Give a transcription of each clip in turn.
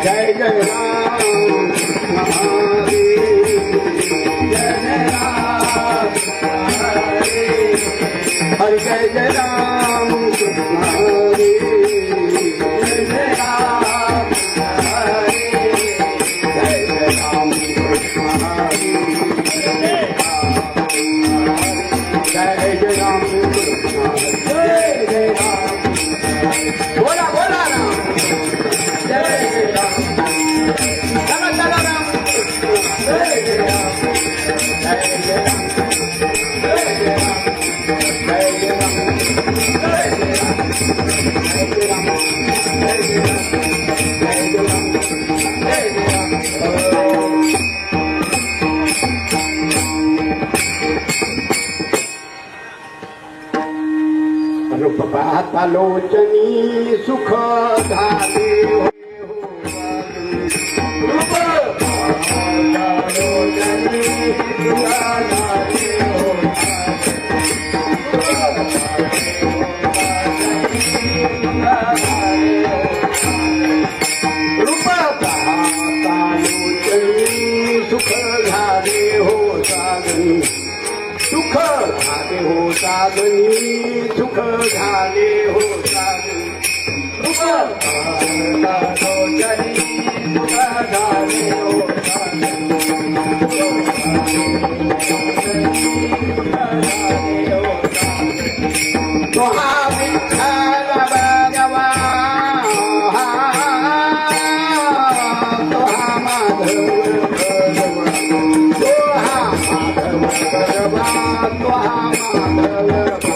जय जय राम हरे जय जय राम हरे जय जय राम हरे जय जय राम हरे जय जय राम जय जय राम बोला बोला राम जय जय राम चला चला राम जय जय राम जय जय राम जय जय राम जय जय राम जय जय राम जय जय राम जय जय राम जय जय राम रूप पाहता लोचनी सुख झाले रूप पाहता लोचनी सुख झाले हो सागरी सुख झाले हो सागरी सुख झाले हो सागरी सुख झाले हो तुहा विठ्ठल भगवा तुहा माधव तुहा माधव भगवा तुहा माधव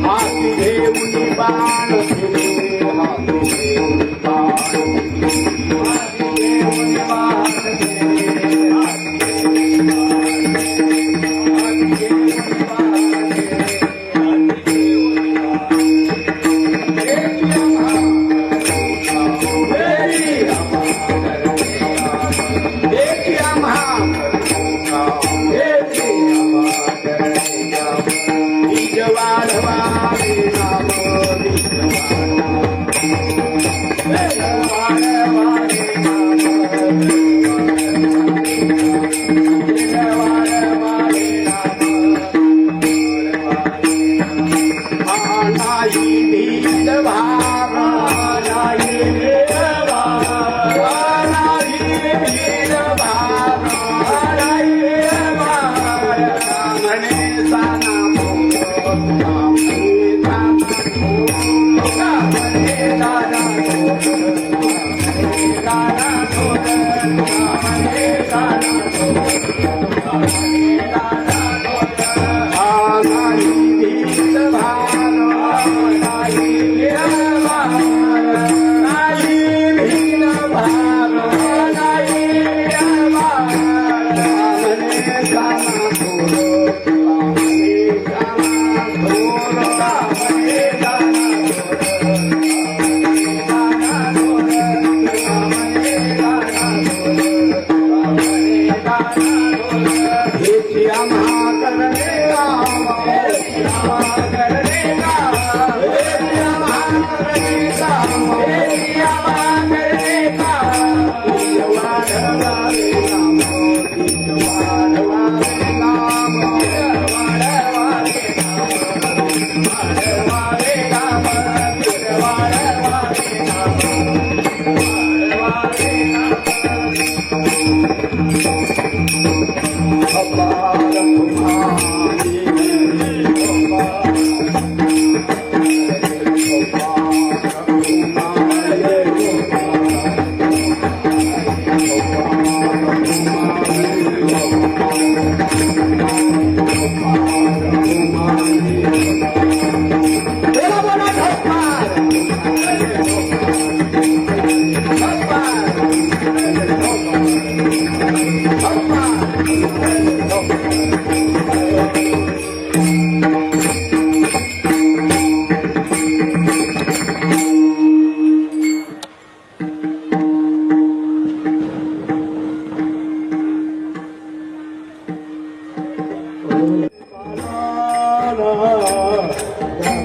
हाती घेऊन बाण फिरे हाती घेऊन बाण हाती घेऊन बाण फिरे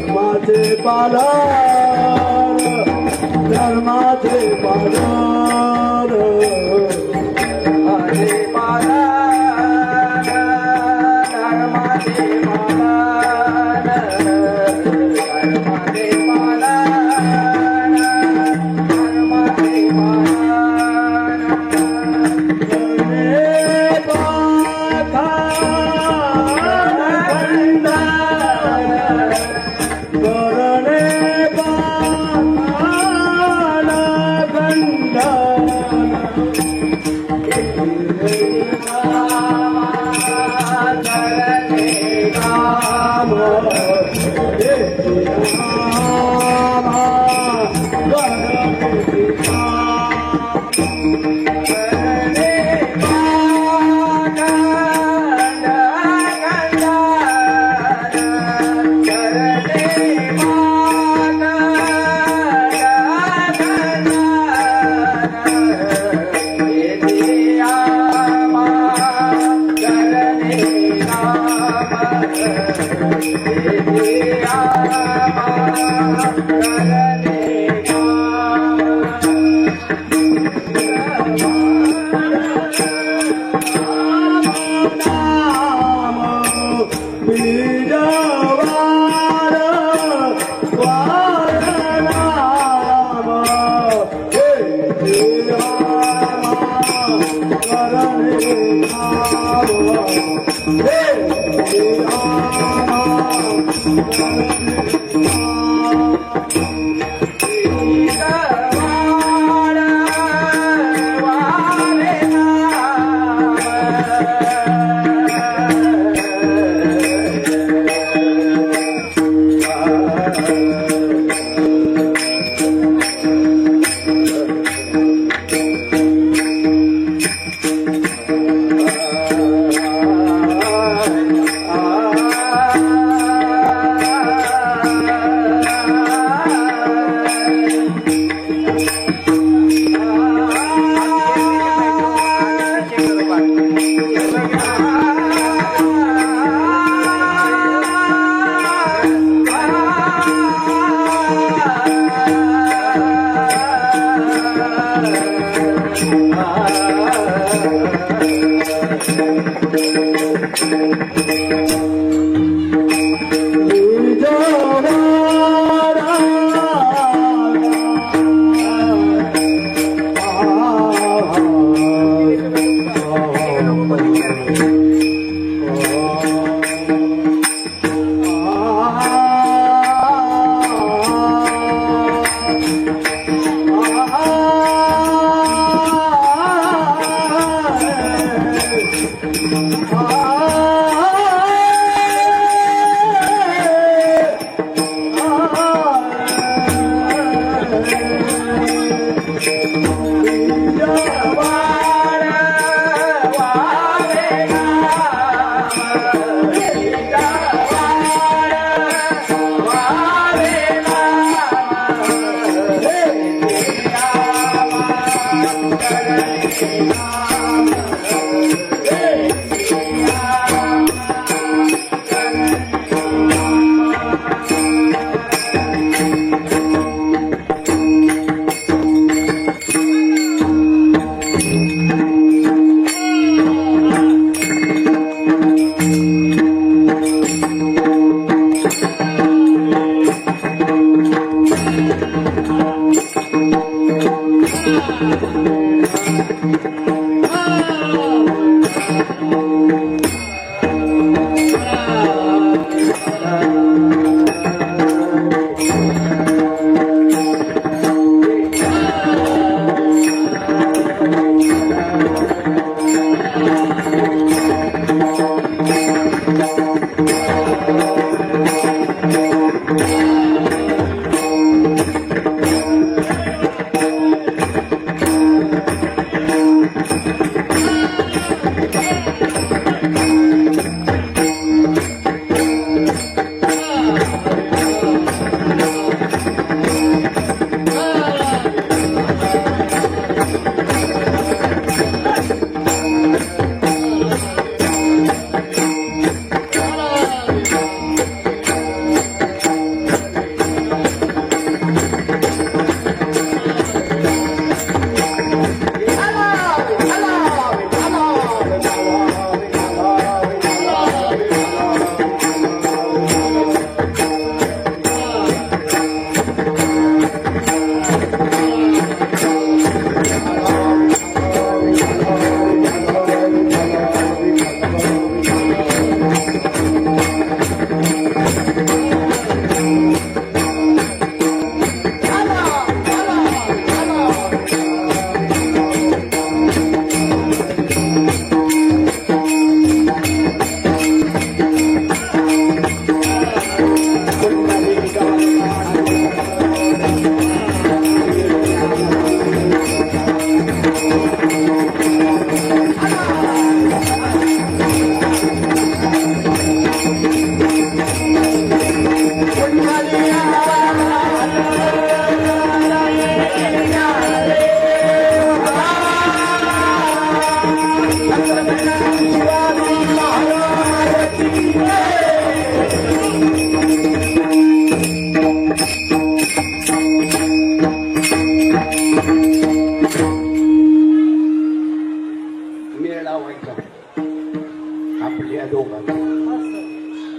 धर्माचे पालन धर्माचे पालन धर्माचे पालन धर्माचे पालन धर्माचे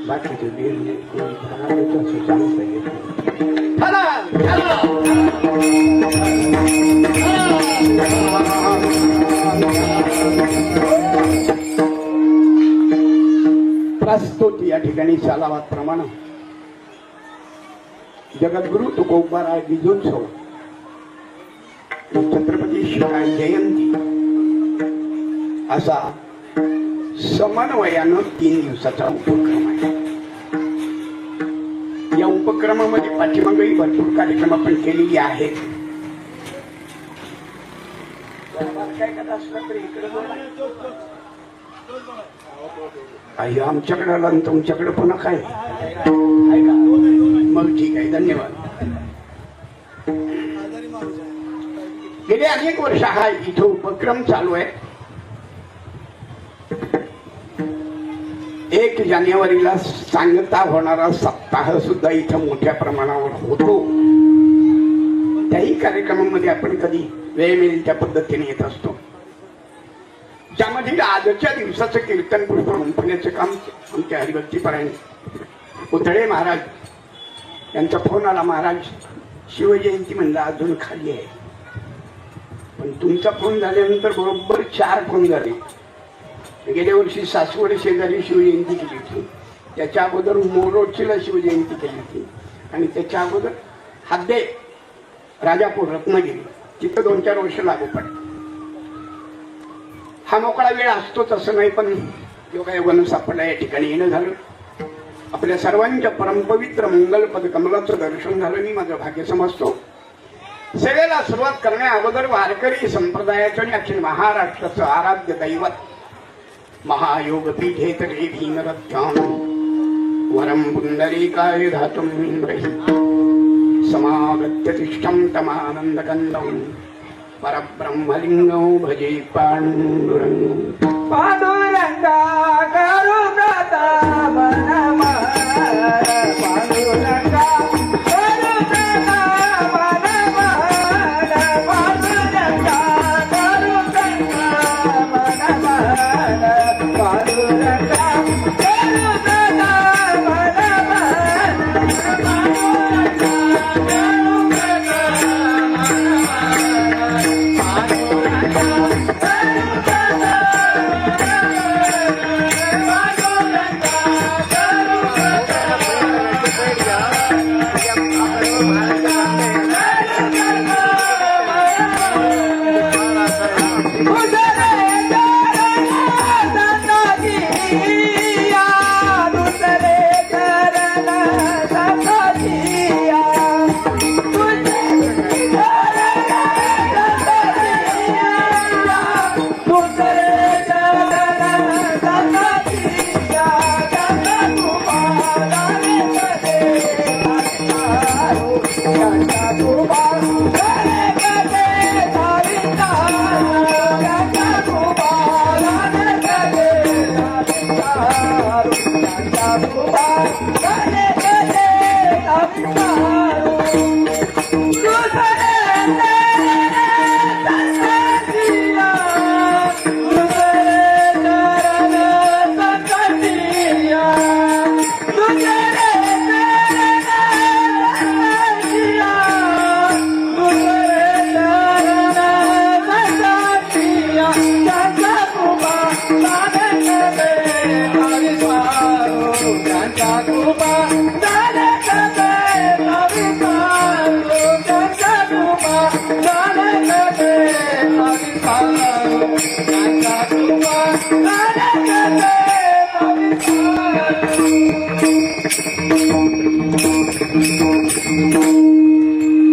बाकीचे निर्णय सांगता येत प्रस्तुत या ठिकाणी शालावाद जगद्गुरु तुकोबाराय बीजोत्सव छत्रपती शिवाजी जयंती असा समन्वयानं 3 दिवसाचा उपक्रम आहे. या उपक्रमामध्ये पाठीमागेही भरपूर कार्यक्रम आपण केलेले आहेत. आमच्याकडे आला आणि तुमच्याकडे पुन्हा काय मग ठीक आहे. धन्यवाद. गेले अनेक वर्ष हा इथं उपक्रम चालू आहे. 1 जानेवारीला सांगता होणारा सप्ताह सुद्धा इथं मोठ्या प्रमाणावर होतो. त्याही कार्यक्रमामध्ये आपण कधी वेळ मिळेल त्या पद्धतीने येत असतो. ज्यामध्ये मधील आजच्या दिवसाचं कीर्तन पुष्प गुंफण्याचं काम आमच्या हरिभक्तीपरायण उतळे महाराज यांचा फोन आला. महाराज शिवजयंती म्हणलं अजून खाली आहे. पण तुमचा फोन झाल्यानंतर बरोबर 4 फोन झाले. गेल्या वर्षी सासवड शेजारी शिवजयंती केली होती, त्याच्या अगोदर मोरोडचीला शिवजयंती केली होती, आणि त्याच्या अगोदर हादे राजापूर रत्नागिरी तिथं 2-4 वर्ष लागू पडले. हा मोकळा वेळ असतोच असं नाही, पण योगायोगानं सापडला या ठिकाणी येणं झालं. आपल्या सर्वांच्या परमपवित्र मंगलपद कमलाचं दर्शन झालं. मी माझं भाग्य समजतो. सेवेला सुरुवात करण्या अगोदर वारकरी संप्रदायाचं आणि अखिल महाराष्ट्राचं आराध्य दैवत महायोग पीठे तटे भीमरथ्याम वरम पुंडरीकाय धातुम समागत्य तिष्ठं तमानंदकंदं परब्रह्मलिंगं भजे पांडुरंगं. पांडुरंगा करुणाता मनमार पांडुरंगा करुणाता मनमार पांडुरंगा करुणाता मनमार पांडुरंगा करुणाता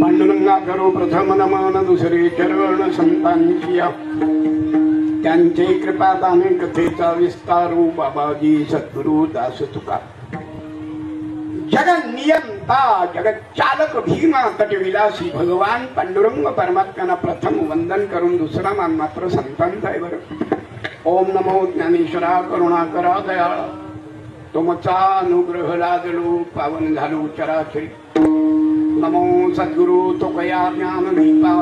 पांडुरंगा करो प्रथम नमन दुसरे चरण संतांची त्यांचे कृपादाने कथेचा विस्तारू बाबाजी सद्गुरु दास तुका. जगन नियंता जगत चालक भीमा तटविलासी भगवान पांडुरंग परमात्म्यांना प्रथम वंदन करून दुसरा मान मात्र संतांचा आहे. बरं, ओम नमो ज्ञानेश्वरा करुणाकरा दयाळ तुमचा अनुग्रह लादलो पावन झालो चराचरी. नमो सद्गुरु तुकया ज्ञान दीपा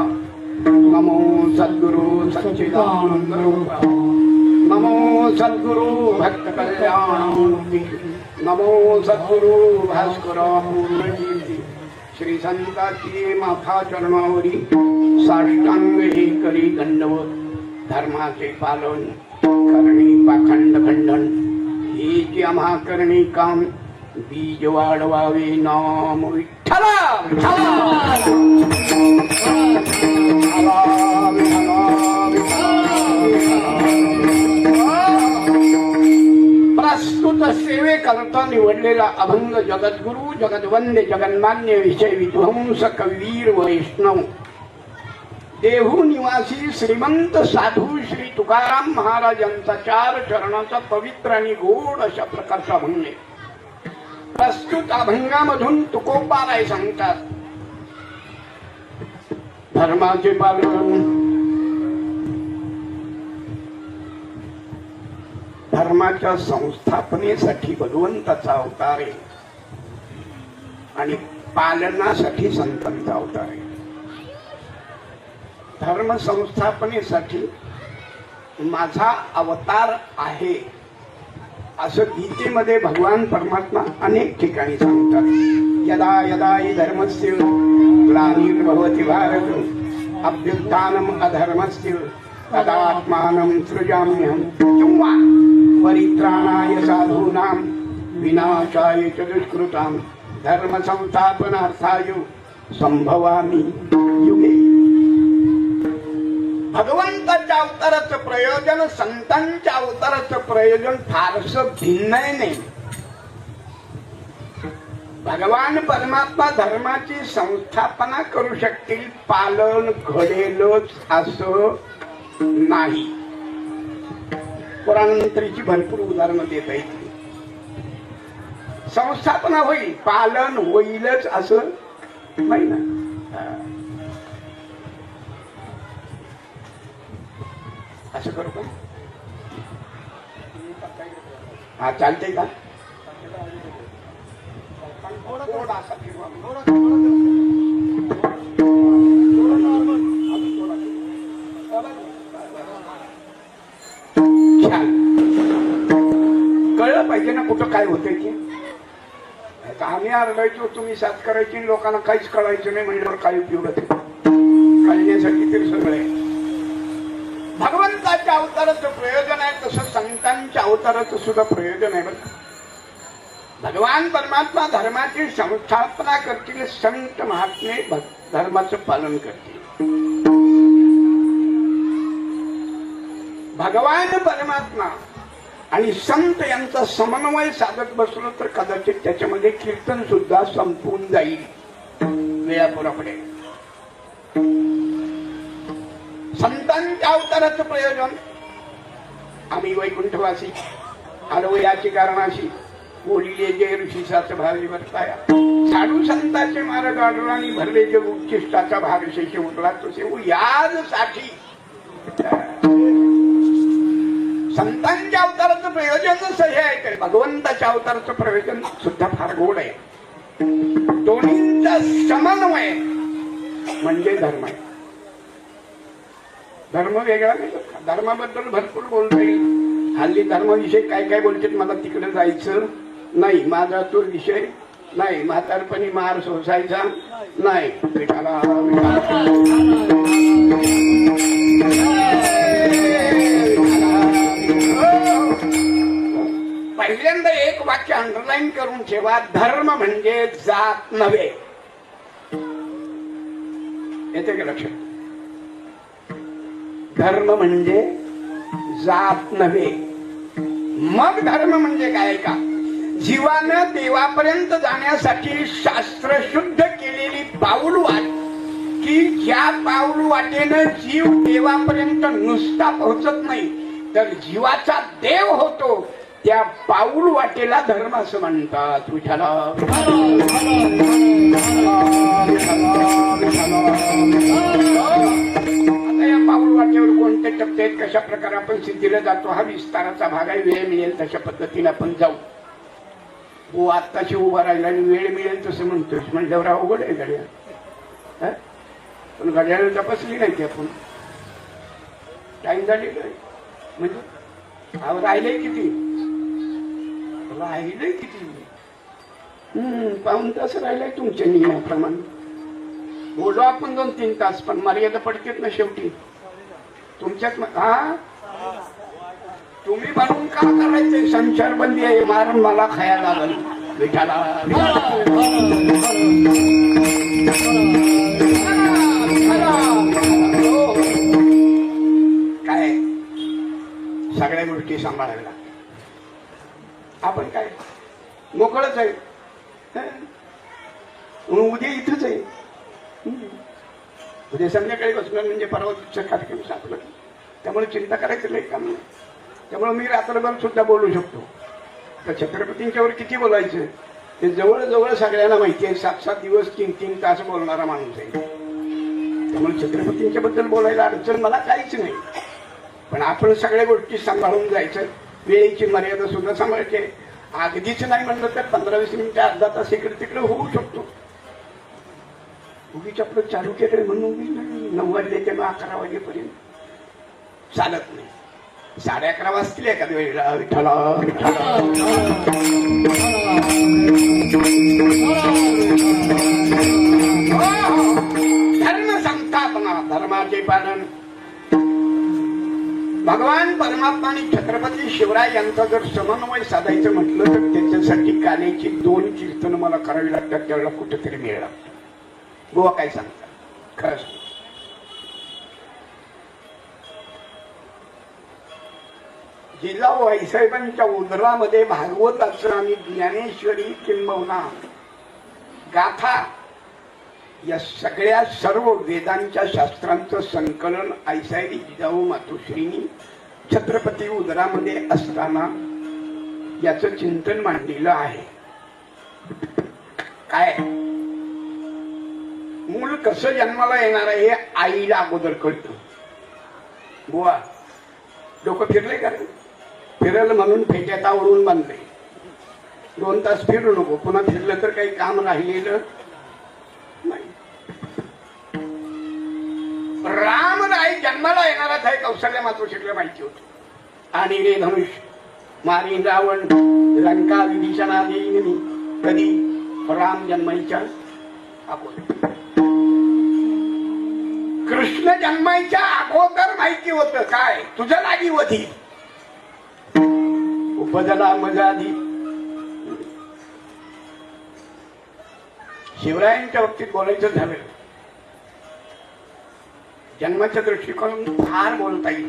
नमो सद्गुरु सच्चिदानंद रूपा नमो सद्गुरु भक्त कल्याण नमो सद्गुरु भास्करा पूर्णकीर्ती. श्री संताची माथा चरणावरी साष्टांग हे करी दंडवत. धर्माचे पालन करणी पाखंड खंडन हे जे आम्हा करणी काम बीज वाढवावे नाम विठ्ठला प्रस्तुत सेवेकरता निवडलेला अभंग जगद्गुरु जगद्वंद्य जगन्मान्य विषय विध्वंस कवीर वैष्णव देहू निवासी श्रीमंत साधू श्री तुकाराम महाराजांचा 4 चरणाचा पवित्र आणि गोड अशा प्रकारचा अभंग. प्रस्तुत अभंगामधून तुकोबाराय सांगतात, धर्माचे पालन धर्माच्या संस्थापनेसाठी भगवंताचा अवतार आहे आणि पालनासाठी संतांचा अवतार आहे. धर्म संस्थापनेसाठी माझा अवतार आहे असं गीतेमध्ये भगवान परमात्मा अनेक ठिकाणी सांगतात. यदा यदा हि धर्मस्य ग्लानिर्भवति भारत अभ्युत्थानम् अधर्मस्य तदात्मानं सृजाम्यहम् किंवा परित्राणाय साधूनां विनाशाय च दुष्कृतां धर्म संस्थापनार्थाय संभवामि युगे. भगवंताच्या अवताराचं प्रयोजन संतांच्या अवताराचं प्रयोजन फारसं भिन्न नाही. भगवान परमात्मा धर्माची संस्थापना करू शकतील, पालन घडेलच असं नाही. पुराणांतरीची भरपूर उदाहरणं देता येतील. संस्थापना होईल, पालन होईलच असं नाही ना. असं करू का? हा चालतंय का? छान. कळलं पाहिजे ना कुठं काय होतंय की. आम्ही आरडायचो, तुम्ही साथ करायची, लोकांना काहीच कळायचं नाही म्हणल्यावर काय उपयोग होते? कळण्यासाठी ते सगळे भगवंताच्या अवताराचं प्रयोजन आहे, तसं संतांच्या अवताराचं सुद्धा प्रयोजन आहे. बरं, भगवान परमात्मा धर्माची संस्थापना करतील, संत महात्मे धर्माचं पालन करतील. भगवान परमात्मा आणि संत यांचा समन्वय साधत बसलो तर कदाचित त्याच्यामध्ये कीर्तन सुद्धा संपून जाईल वेळापुरापुढे. संतांच्या अवताराचं प्रयोजन आम्ही वैकुंठवासी आलो याची कारणाशी बोलिले जे ऋषीसाच भावी वर्ताया साधू संतांचे मार्ग आढळून भरले जे उच्चिष्टाचा भाग शेष उठला तसे यासाठी संतांच्या अवताराचं प्रयोजन सही आहे. तर भगवंताच्या अवताराचं प्रयोजन सुद्धा फार गोड आहे. दोन्हींचा समन्वय म्हणजे धर्म आहे. धर्म वेगळा नाही. धर्माबद्दल भरपूर बोलता येईल. हल्ली धर्माविषयी काय काय बोलतात, मला तिकडे जायचं नाही, माझा तो विषय नाही, म्हातारपणी मार सोसायचा नाही. पहिल्यांदा एक वाक्य अंडरलाईन करून ठेवा, धर्म म्हणजे जात नव्हे. येते का लक्षात? धर्म म्हणजे जात नव्हे. मग धर्म म्हणजे काय का? जीवानं देवापर्यंत जाण्यासाठी शास्त्र शुद्ध केलेली पाऊलवाट, की ज्या पाऊलवाटेनं जीव देवापर्यंत नुसता पोहोचत नाही तर जीवाचा देव होतो, त्या पाऊलवाटेला धर्म असं म्हणतात. विठ्ठला या पाऊल वाटेवर कोणते टप्पे आहेत, कशा प्रकारे आपण सिद्धीला जातो हा विस्ताराचा भाग आहे. वेळ मिळेल तशा पद्धतीने आपण जाऊ. हो आत्ताशी उभा राहिला आणि वेळ मिळेल तसं म्हणतोस म्हणजे अवघड आहे घड्याळ. पण घड्याळ तपासली नाही की आपण टाइम झालेला आहे म्हणजे राहिलंय किती, राहिलंय किती, पाऊण तास राहिलाय तुमच्या नियमाप्रमाणे. बोलू आपण 2-3 तास, पण मर्यादा पडतेच ना शेवटी तुमच्यात. हा तुम्ही म्हणून का करायचंय? संचारबंदी आहे, मारून मला खायला लागल. विठाला काय सगळ्या गोष्टी सांभाळाव्या लागतात. आपण काय मोकळच आहे, उद्या इथंच आहे. उद्या संध्याकाळी बसणार म्हणजे परवा दिवसाचा कार्यक्रम सापडला. त्यामुळे चिंता करायचं नाही काम नाही. त्यामुळे मी रात्रभर सुद्धा बोलू शकतो. तर छत्रपतींच्यावर किती बोलायचं ते जवळजवळ सगळ्यांना माहिती आहे. 7-7 दिवस 3-3 तास बोलणारा माणूस आहे. त्यामुळे छत्रपतींच्या बद्दल बोलायला अडचण मला काहीच नाही. पण आपण सगळ्या गोष्टी सांभाळून जायचं. वेळेची मर्यादा सुद्धा सांभाळते. अगदीच नाही म्हणलं तर 15-20 मिनिटं अर्धा तास इकडे तिकडे होऊ शकतो. उगीच आपलं चालू केलं म्हणून 9 वाजले ते 11 वाजेपर्यंत चालत नाही. 11:30 वाजतील एखाद्या वेळेला. विठ्ठला विठ्ठला. धर्म संस्थापना, धर्माचे पालन. भगवान परमात्मा आणि छत्रपती शिवराय यांचा जर समन्वय साधायचं म्हटलं तर त्याच्यासाठी कालेची 2 कीर्तन मला करावी लागतात. त्यावेळेला कुठेतरी मिळणार. गोवा काय सांगता खरंच. जिजाऊ आईसाहेबांच्या उदरामध्ये भागवताचं आणि ज्ञानेश्वरी किंबहुना गाथा या सगळ्या सर्व वेदांच्या शास्त्रांचं संकलन आईसाहेब जिजाऊ मातोश्रींनी छत्रपती उदरामध्ये असताना याचं चिंतन मांडलेलं आहे. काय मूल कसं जन्माला येणार आहे हे आईला अगोदर कळतं. बुवा डोकं फिरले का? फिरलं म्हणून फेट्यात आवरून बांधले. 2 तास फिरू नको, पुन्हा फिरलं तर काही काम राहिलेलं नाही. रामराय जन्माला येणाराच आहे कौशल्य मातोश्रीला माहिती होत. आणि रे धनुष मारीन रावण, लंका विभीषणा देईन कधी राम जन्माईच्या अगोदर. कृष्ण जन्माईच्या अगोदर माहिती होत काय तुझं लागी वधी उपजला मजाधी. शिवरायांच्या बाबतीत बोलायचं झालं जन्माच्या दृष्टिकोनातून फार बोलता येईल.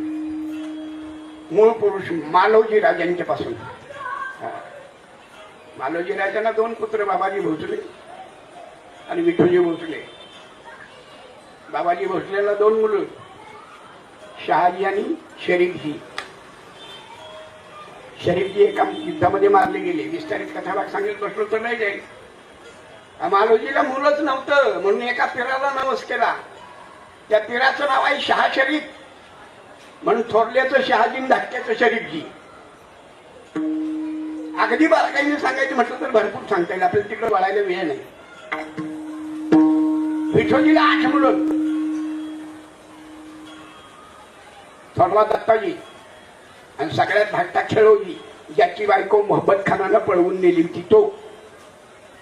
मूळ पुरुष मालोजी राजांच्या पासून. मालोजी राजांना 2 पुत्र, बाबाजी भोसले आणि विठोजी भोसले. बाबाजी भोसलेला 2 मुलं, शहाजी आणि शरीफजी. शरीफजी एका युद्धामध्ये मारले गेले. विस्तारित कथाभाग सांगितलं बसलो तर नाही जाईल. मालोजीला मुलंच नव्हतं म्हणून एका पिराला नवस केला. त्या पिराचं नाव आहे शहा शरीफ, म्हणून थोरल्याचं शहाजी, धाकट्याचं शरीफजी. अगदी बारकाईने सांगायचं म्हटलं तर भरपूर सांगता येईल, आपल्याला तिकडे वळायला वेळ नाही. विठोजीला 8 मुलं. थोरला दत्ताजी आणि सगळ्यात धाकटा खेळोजी, ज्याची बायको मोहब्बत खानाला पळवून नेली होती तो.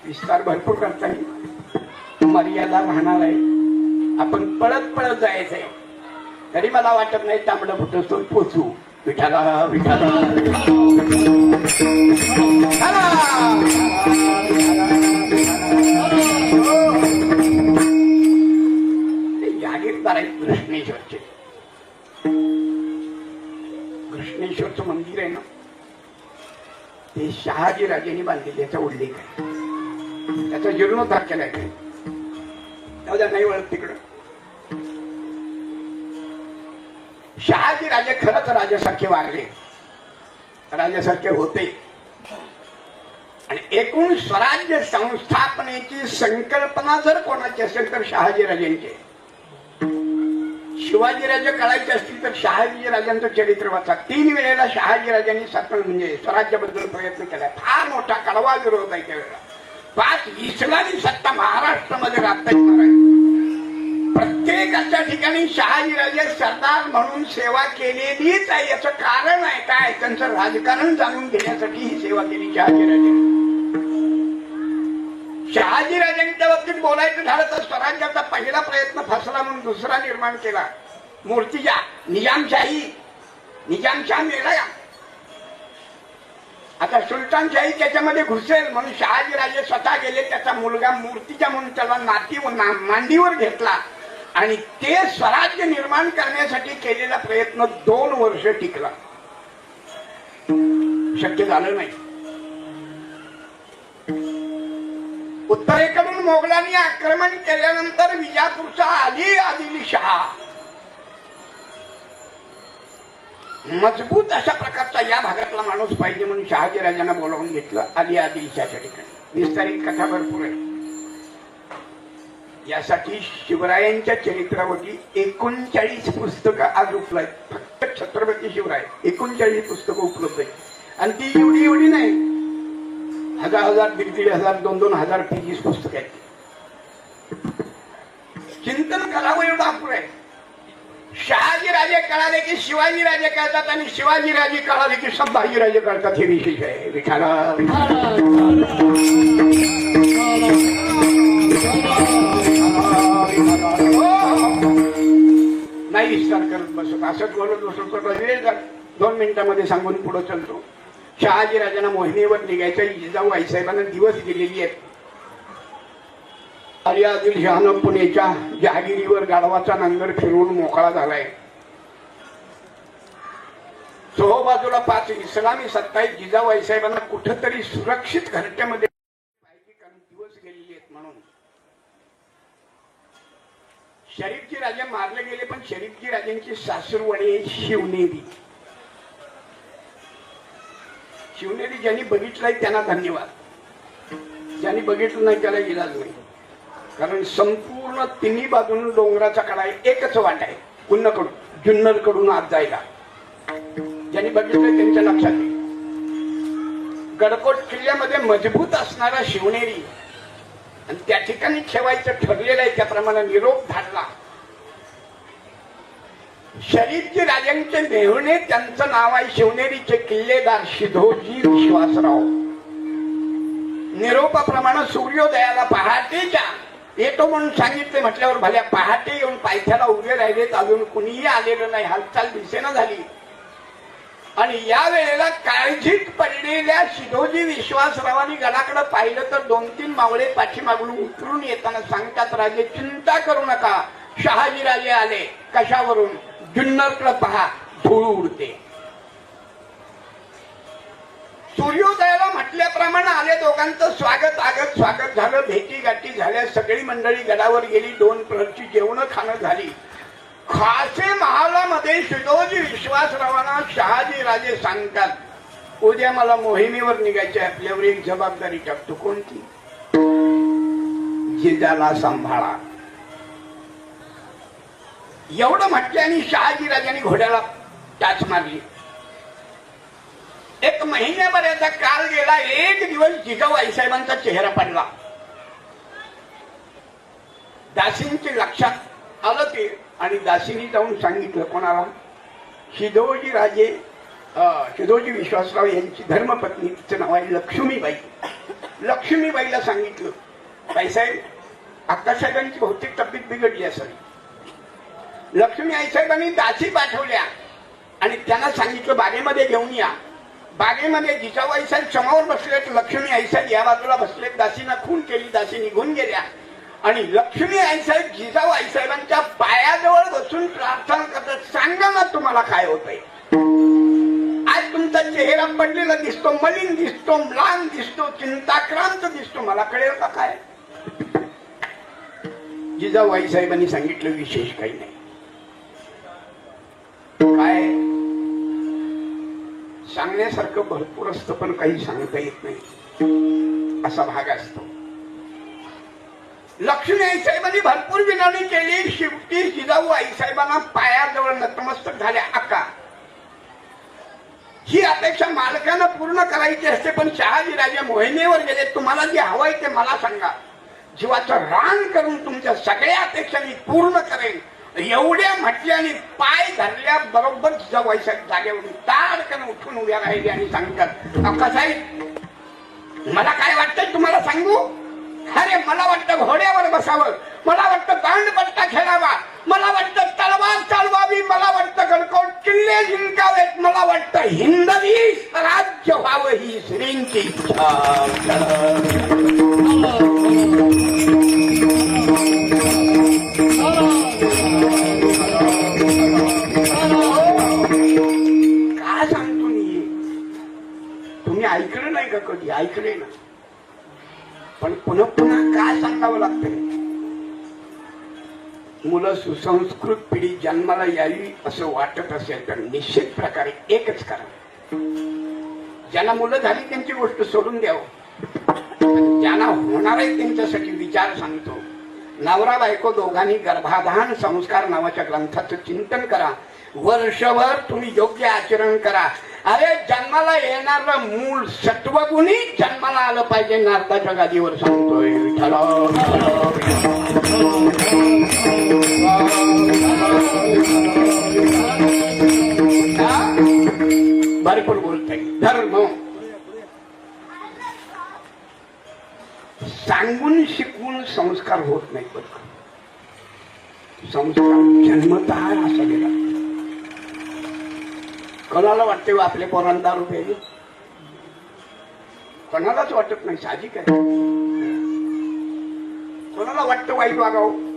विस्तार भरपूर करता येईल, मर्यादा राहणार आहे. आपण पळत पळत जायचंय. तरी मला वाटत नाही तांबडं फुटतो पोचू. विठाला विठाला जागीरदार आहेत कृष्णेश्वरचे. कृष्णेश्वरचं मंदिर आहे ना ते शहाजी राजांनी बांधलेले, याचा उल्लेख आहे. त्याचा जीर्णोद्धार केलाय काय तेव्हा नाही वळत तिकडं. शहाजी राजे खरंच राजासारखे वागले, राजासारखे होते. आणि एकूण स्वराज्य संस्थापनेची संकल्पना जर कोणाची असेल तर शहाजी राजांची. शिवाजी राजे कळायचे असतील तर शहाजी राजांचं चरित्र वाचा. 3 वेळेला शहाजी राजांनी म्हणजे स्वराज्याबद्दल प्रयत्न केलाय. फार मोठा कडवा विरोध आहे त्यावेळेला. 5 इस्लामी सत्ता महाराष्ट्रामध्ये राबता येणार आहे. प्रत्येकाच्या ठिकाणी शहाजी राजे सरदार म्हणून सेवा केलेलीच आहे. याचं कारण आहे काय, त्यांचं राजकारण जाणून घेण्यासाठी ही सेवा केली शहाजी राजे. शहाजी राजांच्या बाबतीत बोलायचं झालं तर स्वराज्याचा पहिला प्रयत्न फसला म्हणून दुसरा निर्माण केला. मूर्तिजा निजामशाही, निजामशाह मेला. आता सुलतानशाही त्याच्यामध्ये घुसेल म्हणून शहाजी राजे स्वतः गेले. त्याचा मुलगा मूर्तिजा म्हणून त्याला मांडीवर घेतला आणि ते स्वराज्य निर्माण करण्यासाठी केलेला प्रयत्न 2 वर्ष टिकला. शक्य झालं नाही. उत्तरेकडून मोगलांनी आक्रमण केल्यानंतर विजापूरचा आदिलशाह मजबूत अशा प्रकारचा या भागातला माणूस पाहिजे म्हणून शहाजी राजांना बोलावून घेतलं आदिलशाहच्या ठिकाणी. विस्तारित कथा भरपूर आहे. यासाठी शिवरायांच्या चरित्रावरती 39 पुस्तकं आज उपलब्ध आहेत. फक्त छत्रपती शिवराय 39 पुस्तकं उपलब्ध आहेत. आणि ती एवढी नाही, 1000, 1500, 2000 पेजेस पुस्तक आहेत. चिंतन करावं एवढं अपुर आहे. शहाजी राजे कळाले की शिवाजी राजे कळतात आणि शिवाजी राजे कळाले की संभाजी राजे कळतात. हे विशेष आहे. विठाला नाही विस्तार करत बसत, असंच बोलत बसत वेळ 2 मिनिटांमध्ये सांगून पुढे चालतो. शहाजी राजांना मोहिमेवर निघायचं. जिजाऊ आईसाहेबांना दिवस दिलेली आहेत. आदिलशहानं पुण्याच्या जहागिरीवर गाढवाचा नांगर फिरवून मोकळा झालाय. चोहोबाजूला 5 इस्लामी सत्ता आहेत. जिजाऊ आईसाहेबांना कुठंतरी सुरक्षित घरट्यामध्ये पाहिजे, कारण दिवस गेलेली आहेत म्हणून. शरीफजी राजे मारले गेले, पण शरीफजी राजांची सासूरवाडी आहे शिवनेरी. शिवनेरी ज्यांनी बघितलंय त्यांना धन्यवाद, ज्यांनी बघितलं नाही त्याला इलाज नाही. कारण संपूर्ण तिन्ही बाजून डोंगराचा कडा आहे, एकच वाट आहे पुन्हाकडून जुन्नर कडून आत जायला. ज्यांनी बघितलंय त्यांच्या लक्षात येईल. गडकोट किल्ल्यामध्ये मजबूत असणारा शिवनेरी आणि त्या ठिकाणी ठेवायचं ठरलेलं आहे, त्याप्रमाणे निरोप धाडला. शरीफजी राजांचे मेहुणे, त्यांचं नाव आहे शिवनेरीचे किल्लेदार शिधोजी विश्वासराव. निरोपाप्रमाणे सूर्योदयाला पहाटेच्या येतो म्हणून सांगितले. म्हटल्यावर भल्या पहाटे येऊन पायथ्याला उभे राहिलेत, अजून कुणीही आलेलं नाही, हालचाल दिसेना झाली. आणि या वेळेला काळजीत पडलेल्या शिधोजी विश्वासरावांनी गडाकडे पाहिलं तर 2-3 मावळे पाठीमागून उतरून येताना सांगतात, राजे चिंता करू नका, शहाजी राजे आले. कशावरून? जुन्नरकडे पहा, धूळ उडते. सूर्योदयाला म्हटल्याप्रमाणे आले. दोघांचं स्वागत झालं, भेटी गाठी झाल्या. सगळी मंडळी गडावर गेली. 2 प्रहरची जेवण खाणं झाली. खासे महालामध्ये शिधोजी विश्वासरावांना शहाजी राजे सांगतात, उद्या मला मोहिमेवर निघायचे, आपल्यावर एक जबाबदारी टाकतो. कोणती? जिजाला सांभाळा. एवढं म्हटलं आणि शहाजी राजांनी घोड्याला टाच मारली. 1 महिन्यापर्यंत काल गेला. एक दिवस जिजाऊ आईसाहेबांचा चेहरा पडला. दासींच्या लक्षात आलं ते, आणि दासींनी जाऊन सांगितलं. कोणाला? शिधोजी राजे, शिधोजी विश्वासराव यांची धर्मपत्नी, तिचं नाव आहे लक्ष्मीबाई. लक्ष्मीबाईला सांगितलं, आईसाहेब अक्कासाहेबांची बहुतेक तब्येत बिघडली असावी. लक्ष्मी आईसाहेबांनी दासी पाठवल्या आणि त्यांना सांगितलं बागेमध्ये घेऊन या. बागेमध्ये जिजाऊ आईसाहेब समोर बसलेत, लक्ष्मी आईसाहेब या बाजूला बसलेत. दासीनं खून केली. दासी निघून गेल्या आणि लक्ष्मी आईसाहेब जिजाऊ आईसाहेबांच्या पायाजवळ बसून प्रार्थना करतात, सांगा ना तुम्हाला काय होतंय. आज तुमचा चेहरा पडलेला दिसतो, मलिन दिसतो, म्लान दिसतो, चिंताक्रांत दिसतो, मला कळेल का काय? जिजाऊ आईसाहेबांनी सांगितलं, विशेष काही नाही. काय सांगण्यासारखं भरपूर असतं, पण काही सांगता येत नाही, असा भाग असतो. लक्ष्मी आईसाहेबांनी भरपूर विनवणी केली. शेवटी जिजाऊ आईसाहेबांना पायाजवळ नतमस्तक झाल्या. अक्का, ही अपेक्षा मालकानं पूर्ण करायची असते, पण शहाजी राजे मोहिमेवर गेले. तुम्हाला जे हवंय ते मला सांगा, जीवाचं रान करून तुमच्या सगळ्या अपेक्षा मी पूर्ण करेन. एवढ्या म्हटल्याने पाय धरल्या बरोबर जिजाऊ आईसाहेब जागेवरून ताडकन उठून उभ्या राहिले आणि सांगतात, अक्कासाहेब मला काय वाटतंय तुम्हाला सांगू? अरे मला वाटतं घोड्यावर बसावं, मला वाटतं दांडपट्टा खेळावा, मला वाटतं तलवार चालवावी, मला वाटतं गडकोट किल्ले जिंकावेत, मला वाटतं हिंदवी राज्य व्हावं, ही श्रींची इच्छा. का सांगतो मी? तुम्ही ऐकलं नाही का कधी? ऐकले ना, पण पुन्हा पुन्हा का सांगावं लागतंय? मुलं सुसंस्कृत पिढी जन्माला यावी असं वाटत असेल तर निश्चित प्रकारे एकच करा, ज्यांना मुलं झाली त्यांची गोष्ट सोडून द्यावं. ज्यांना होणार आहे त्यांच्यासाठी विचार सांगतो. नवरा बायको दोघांनी गर्भाधान संस्कार नावाच्या ग्रंथाचं चिंतन करा. वर्षभर तुम्ही योग्य आचरण करा. अरे जन्माला येणारं मूळ सत्वगुणी जन्माला आलं पाहिजे. नारदाच्या गादीवर सांगतोय विठ्ठला. भरपूर बोलता येईल. धर्म सांगून शिकवून संस्कार होत नाही. बरं का? संस्कार जन्मतः असावेला. कोणाला वाटते आपले पोरांना दारू प्यायले? कोणालाच वाटत नाही. साहजिक आहे. कोणाला वाटतं वाईट वागावं?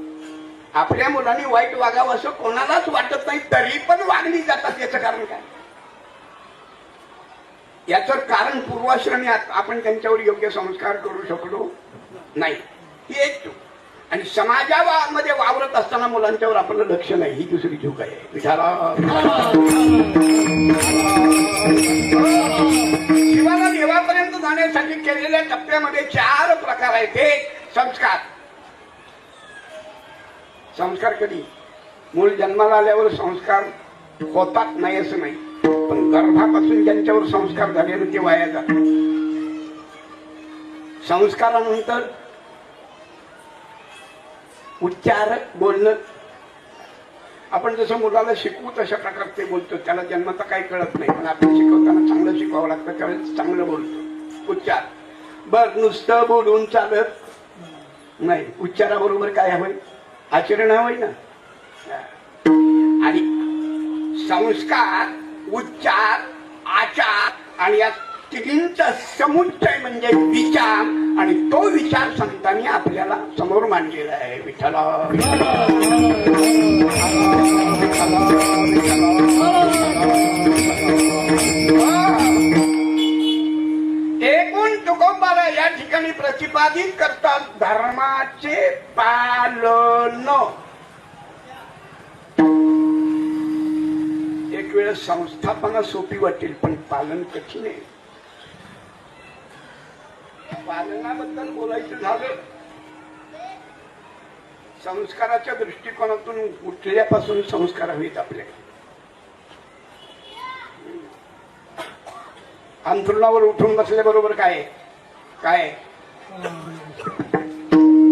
आपल्या मुलांनी वाईट वागावं असं कोणालाच वाटत नाही, तरी पण वागली जातात. याचं कारण काय? याचं कारण पूर्वाश्रमी आपण त्यांच्यावर योग्य संस्कार करू शकलो नाही, ही एक चूक. आणि समाजामध्ये वावरत असताना मुलांच्यावर आपलं लक्ष नाही, ही दुसरी चूक आहे. शिवाला देवापर्यंत जाण्यासाठी केलेल्या टप्प्यामध्ये 4 प्रकार आहेत. एक संस्कार. संस्कार कधी? मूळ जन्माला आल्यावर संस्कार होतात नाही असं नाही, पण गर्भापासून ज्यांच्यावर संस्कार झालेले ते वाया जातात. संस्कारानंतर उच्चार बोलणं. आपण जसं मुलाला शिकवू तशा प्रकारे ते बोलतो. त्याला जन्माचं काही कळत नाही, पण आपण शिकवताना चांगलं शिकवावं लागतं, त्यावेळेस चांगलं बोलतो. उच्चार. बर नुसतं बोलून चालत नाही, उच्चाराबरोबर काय हवंय? आचरण हवंय ना. आणि संस्कार, उच्चार, आचार आणि या तिघींचा समुच्चय म्हणजे विचार. आणि तो विचार संतांनी आपल्याला समोर मांडलेला आहे. विठ्ठला एकूण तुकोबारा या ठिकाणी प्रतिपादित करतात धर्माचे पालन. एक वेळ संस्थापना सोपी वाटेल, पण पालन कठीण आहे. पालनाबद्दल बोलायचं झालं, संस्काराच्या दृष्टिकोनातून उठल्यापासून संस्कार हवेत आपल्याकडे. अंथरुणावर उठून बसल्याबरोबर काय काय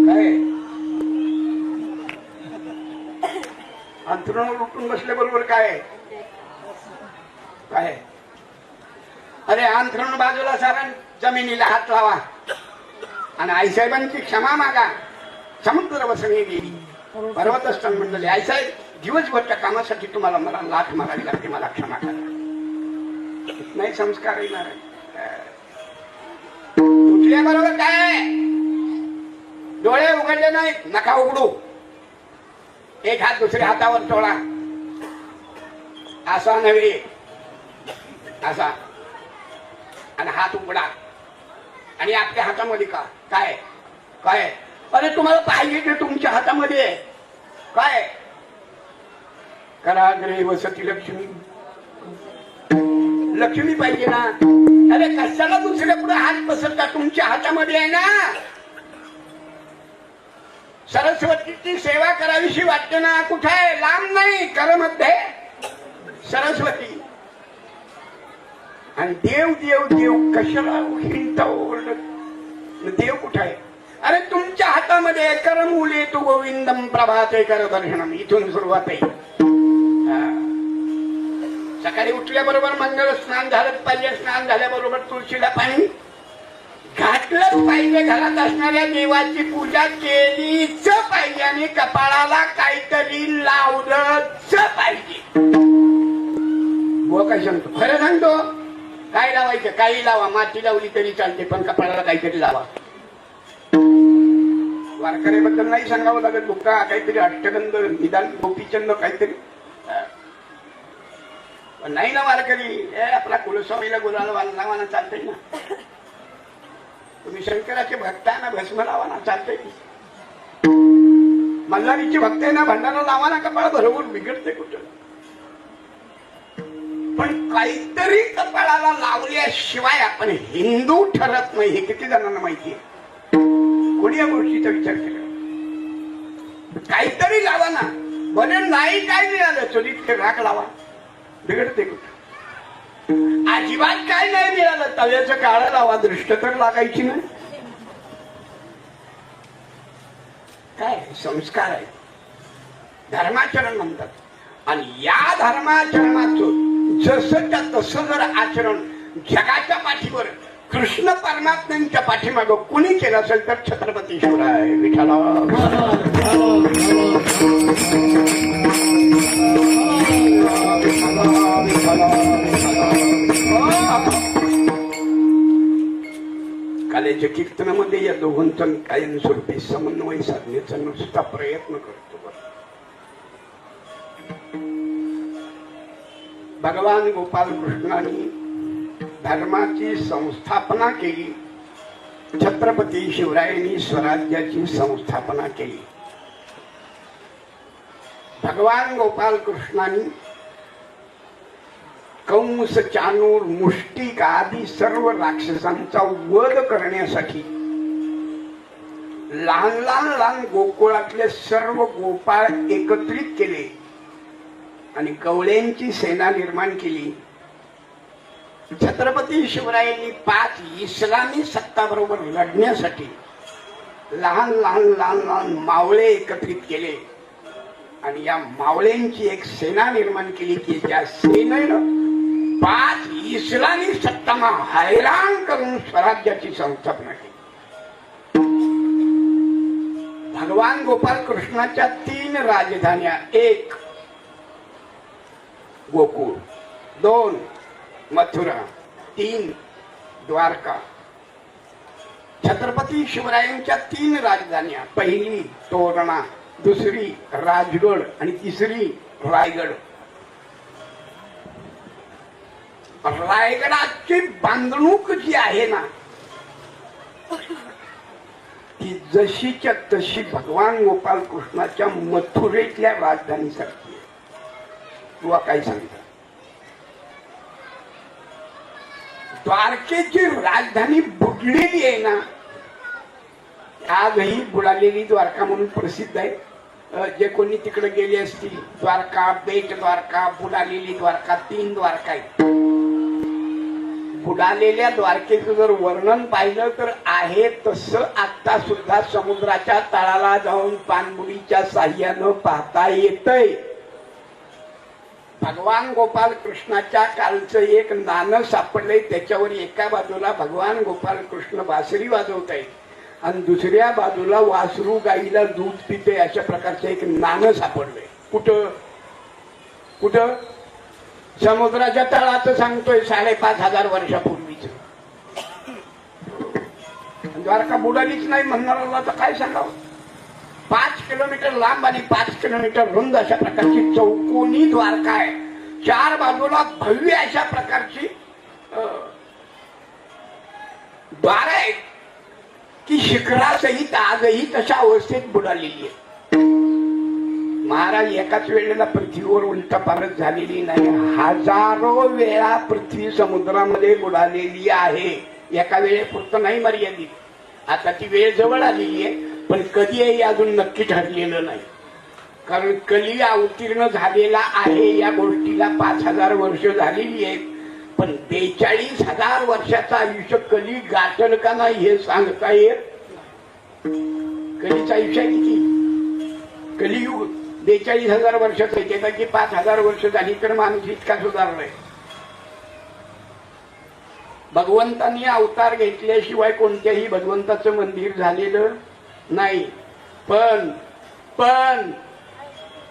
काय अंथरुणावर उठून बसल्याबरोबर काय काय? अरे अंथरुण बाजूला सारा, जमिनीला हात लावा आणि आईसाहेबांची क्षमा मागा. समुद्र वसणी देवी पर्वत असताना म्हणले, आईसाहेब दिवसभरच्या कामासाठी तुम्हाला मला लाथ मारावी लागते, मला क्षमा करा. नाही संस्कार येणार. उठल्याबरोबर काय? डोळे उघडले नाहीत, नका उघडू. एक हात दुसऱ्या हातावर ठेवला, असा नव्हे असा, आणि हात उघडा. आणि आपल्या हातामध्ये का काय काय? अरे तुम्हाला पाहिजे ते तुमच्या हातामध्ये काय? कराग्रे वसती लक्ष्मी. लक्ष्मी पाहिजे ना. अरे कशाला दुसऱ्या पुढे हात पसरता? तुमच्या हातामध्ये आहे ना. सरस्वतीची सेवा करावीशी वाटते ना. कुठे आहे? लांब नाही, करमध्ये सरस्वती. आणि देव देव देव कशाला हिंडता ओरडत? देव कुठे आहे? अरे तुमच्या हातामध्ये करमूले तू गोविंदम प्रभाते कर दर्शनम. इथून सुरुवात आहे. सकाळी उठल्याबरोबर मंगळ स्नान झालंच पाहिजे. स्नान झाल्याबरोबर तुळशीला पाणी घातलंच पाहिजे. घरात असणाऱ्या देवाची पूजा केलीच पाहिजे आणि कपाळाला काहीतरी लावलंच पाहिजे. बुवा काय सांगतो? खरं सांगतो. काय लावायचं? काही लावा. माती लावली तरी चालते, पण कपाळाला काहीतरी लावा. वारकऱ्याबद्दल नाही सांगावं लागत. बुक्का काहीतरी अष्टगंध, निदान गोपीचंद काहीतरी नाही ना. वारकरी आपला कुलस्वामीला गुलाल लावाना चालतंय ना. तुम्ही शंकराचे भक्त आहे ना, भस्म लावाना चालतंय. मल्हारीचे भक्त आहे ना, भंडारा लावाना, कपाळ बरोबर बिघडते कुठं. पण काहीतरी कपाळाला लावल्याशिवाय आपण हिंदू ठरत नाही, हे किती जणांना माहिती आहे? कोणी या गोष्टीचा विचार केला? काहीतरी लावा ना. बरे नाही काय मिळालं, चोरीत राख लावा, बिघडते कुठं. अजिबात काय नाही मिळालं, तव्याचं काळं लावा, दृष्ट तर लागायची नाही. काय संस्कार आहे, धर्माचरण म्हणतात. आणि या धर्माचरणाचं जसं त्या तसं जर आचरण जगाच्या पाठीवर कृष्ण परमात्म्यांच्या पाठीमागं कुणी केलं असेल तर छत्रपती शिवराय विठ्ठला. कालेच्या कीर्तनामध्ये या दोघांचा कायमस्वरूपी समन्वय साधण्याचा नुसता प्रयत्न करतो. भगवान गोपाल कृष्णाने धर्माची संस्थापना केली, छत्रपती शिवरायांनी स्वराज्याची संस्थापना केली. भगवान गोपाल कृष्णाने कंस, चाणूर, मुष्टिक आदी सर्व राक्षसांचा वध करण्यासाठी लहान लहान गोकुळातले सर्व गोपाळ एकत्रित केले आणि गवळ्यांची सेना निर्माण केली. छत्रपती शिवरायांनी 5 इस्लामी सत्ताबरोबर लढण्यासाठी लहान लहान मावळे एकत्रित केले आणि या मावळ्यांची एक सेना निर्माण केली की ज्या सेनेनं 5 इस्लामी सत्तांना हैराण करून स्वराज्याची संस्थापना केली. भगवान गोपाल कृष्णाच्या 3 राजधान्या, 1 गोकुळ, 2 मथुरा, 3 द्वारका. छत्रपती शिवरायांच्या 3 राजधान्या, पहिली तोरणा, दुसरी राजगड आणि तिसरी रायगड. रायगडाची बांधणूक जी आहे ना ती जशीच्या तशी भगवान गोपाल कृष्णाच्या मथुरेतल्या राजधानीसारखी आहे. तुला काय सांगता? द्वारकेची राजधानी बुडलेली आहे ना, आजही बुडालेली द्वारका म्हणून प्रसिद्ध आहे. जे कोणी तिकडे गेले असतील, द्वारका, बेट द्वारका, बुडालेली द्वारका, 3 द्वारका आहेत. बुडालेल्या द्वारकेचं जर वर्णन पाहिलं तर आहे तसं आता सुद्धा समुद्राच्या तळाला जाऊन पाणबुडीच्या साह्यानं पाहता येतंय. भगवान गोपाल कृष्णाच्या कालचं एक नाणं सापडलंय, त्याच्यावर एका बाजूला भगवान गोपाल कृष्ण बासरी वाजवत आहे आणि दुसऱ्या बाजूला वासरू गाईला दूध पिते अशा प्रकारचं एक नाणं सापडलंय. कुठं कुठं? समुद्राच्या तळाचं सांगतोय, 5,500 वर्षापूर्वीच. द्वारका बुडालीच नाही म्हणणारा तर काय सांगावं. 5 किलोमीटर लांब आणि 5 किलोमीटर रुंद अशा प्रकारची चौकोनी द्वारका आहे. 4 बाजूला भव्य अशा प्रकारची द्वार आहे की शिखरासहित आजही तशा अवस्थेत बुडालेली आहे. महाराज एकाच वेळेला पृथ्वीवर उलटा पालट झालेली नाही, हजारो वेळा पृथ्वी समुद्रामध्ये बुडालेली आहे. एका वेळेपुरतं नाही मर्यादित. आता ती वेळ जवळ आलेली आहे, पण कधीही अजून नक्की ठरलेलं नाही. कारण कली अवतीर्ण झालेला आहे या गोष्टीला 5,000 वर्ष झालेली आहेत, पण 42,000 वर्षाचं आयुष्य कली गाठल का नाही हे सांगता येत. कलीचं आयुष्य किती? कलियुग 42,000 वर्षाचं आहे, त्यापैकी 5,000 वर्ष झाली तर माणूस इतका सुधारलाय. भगवंतांनी अवतार घेतल्याशिवाय कोणत्याही भगवंताचं मंदिर झालेलं नाही. पण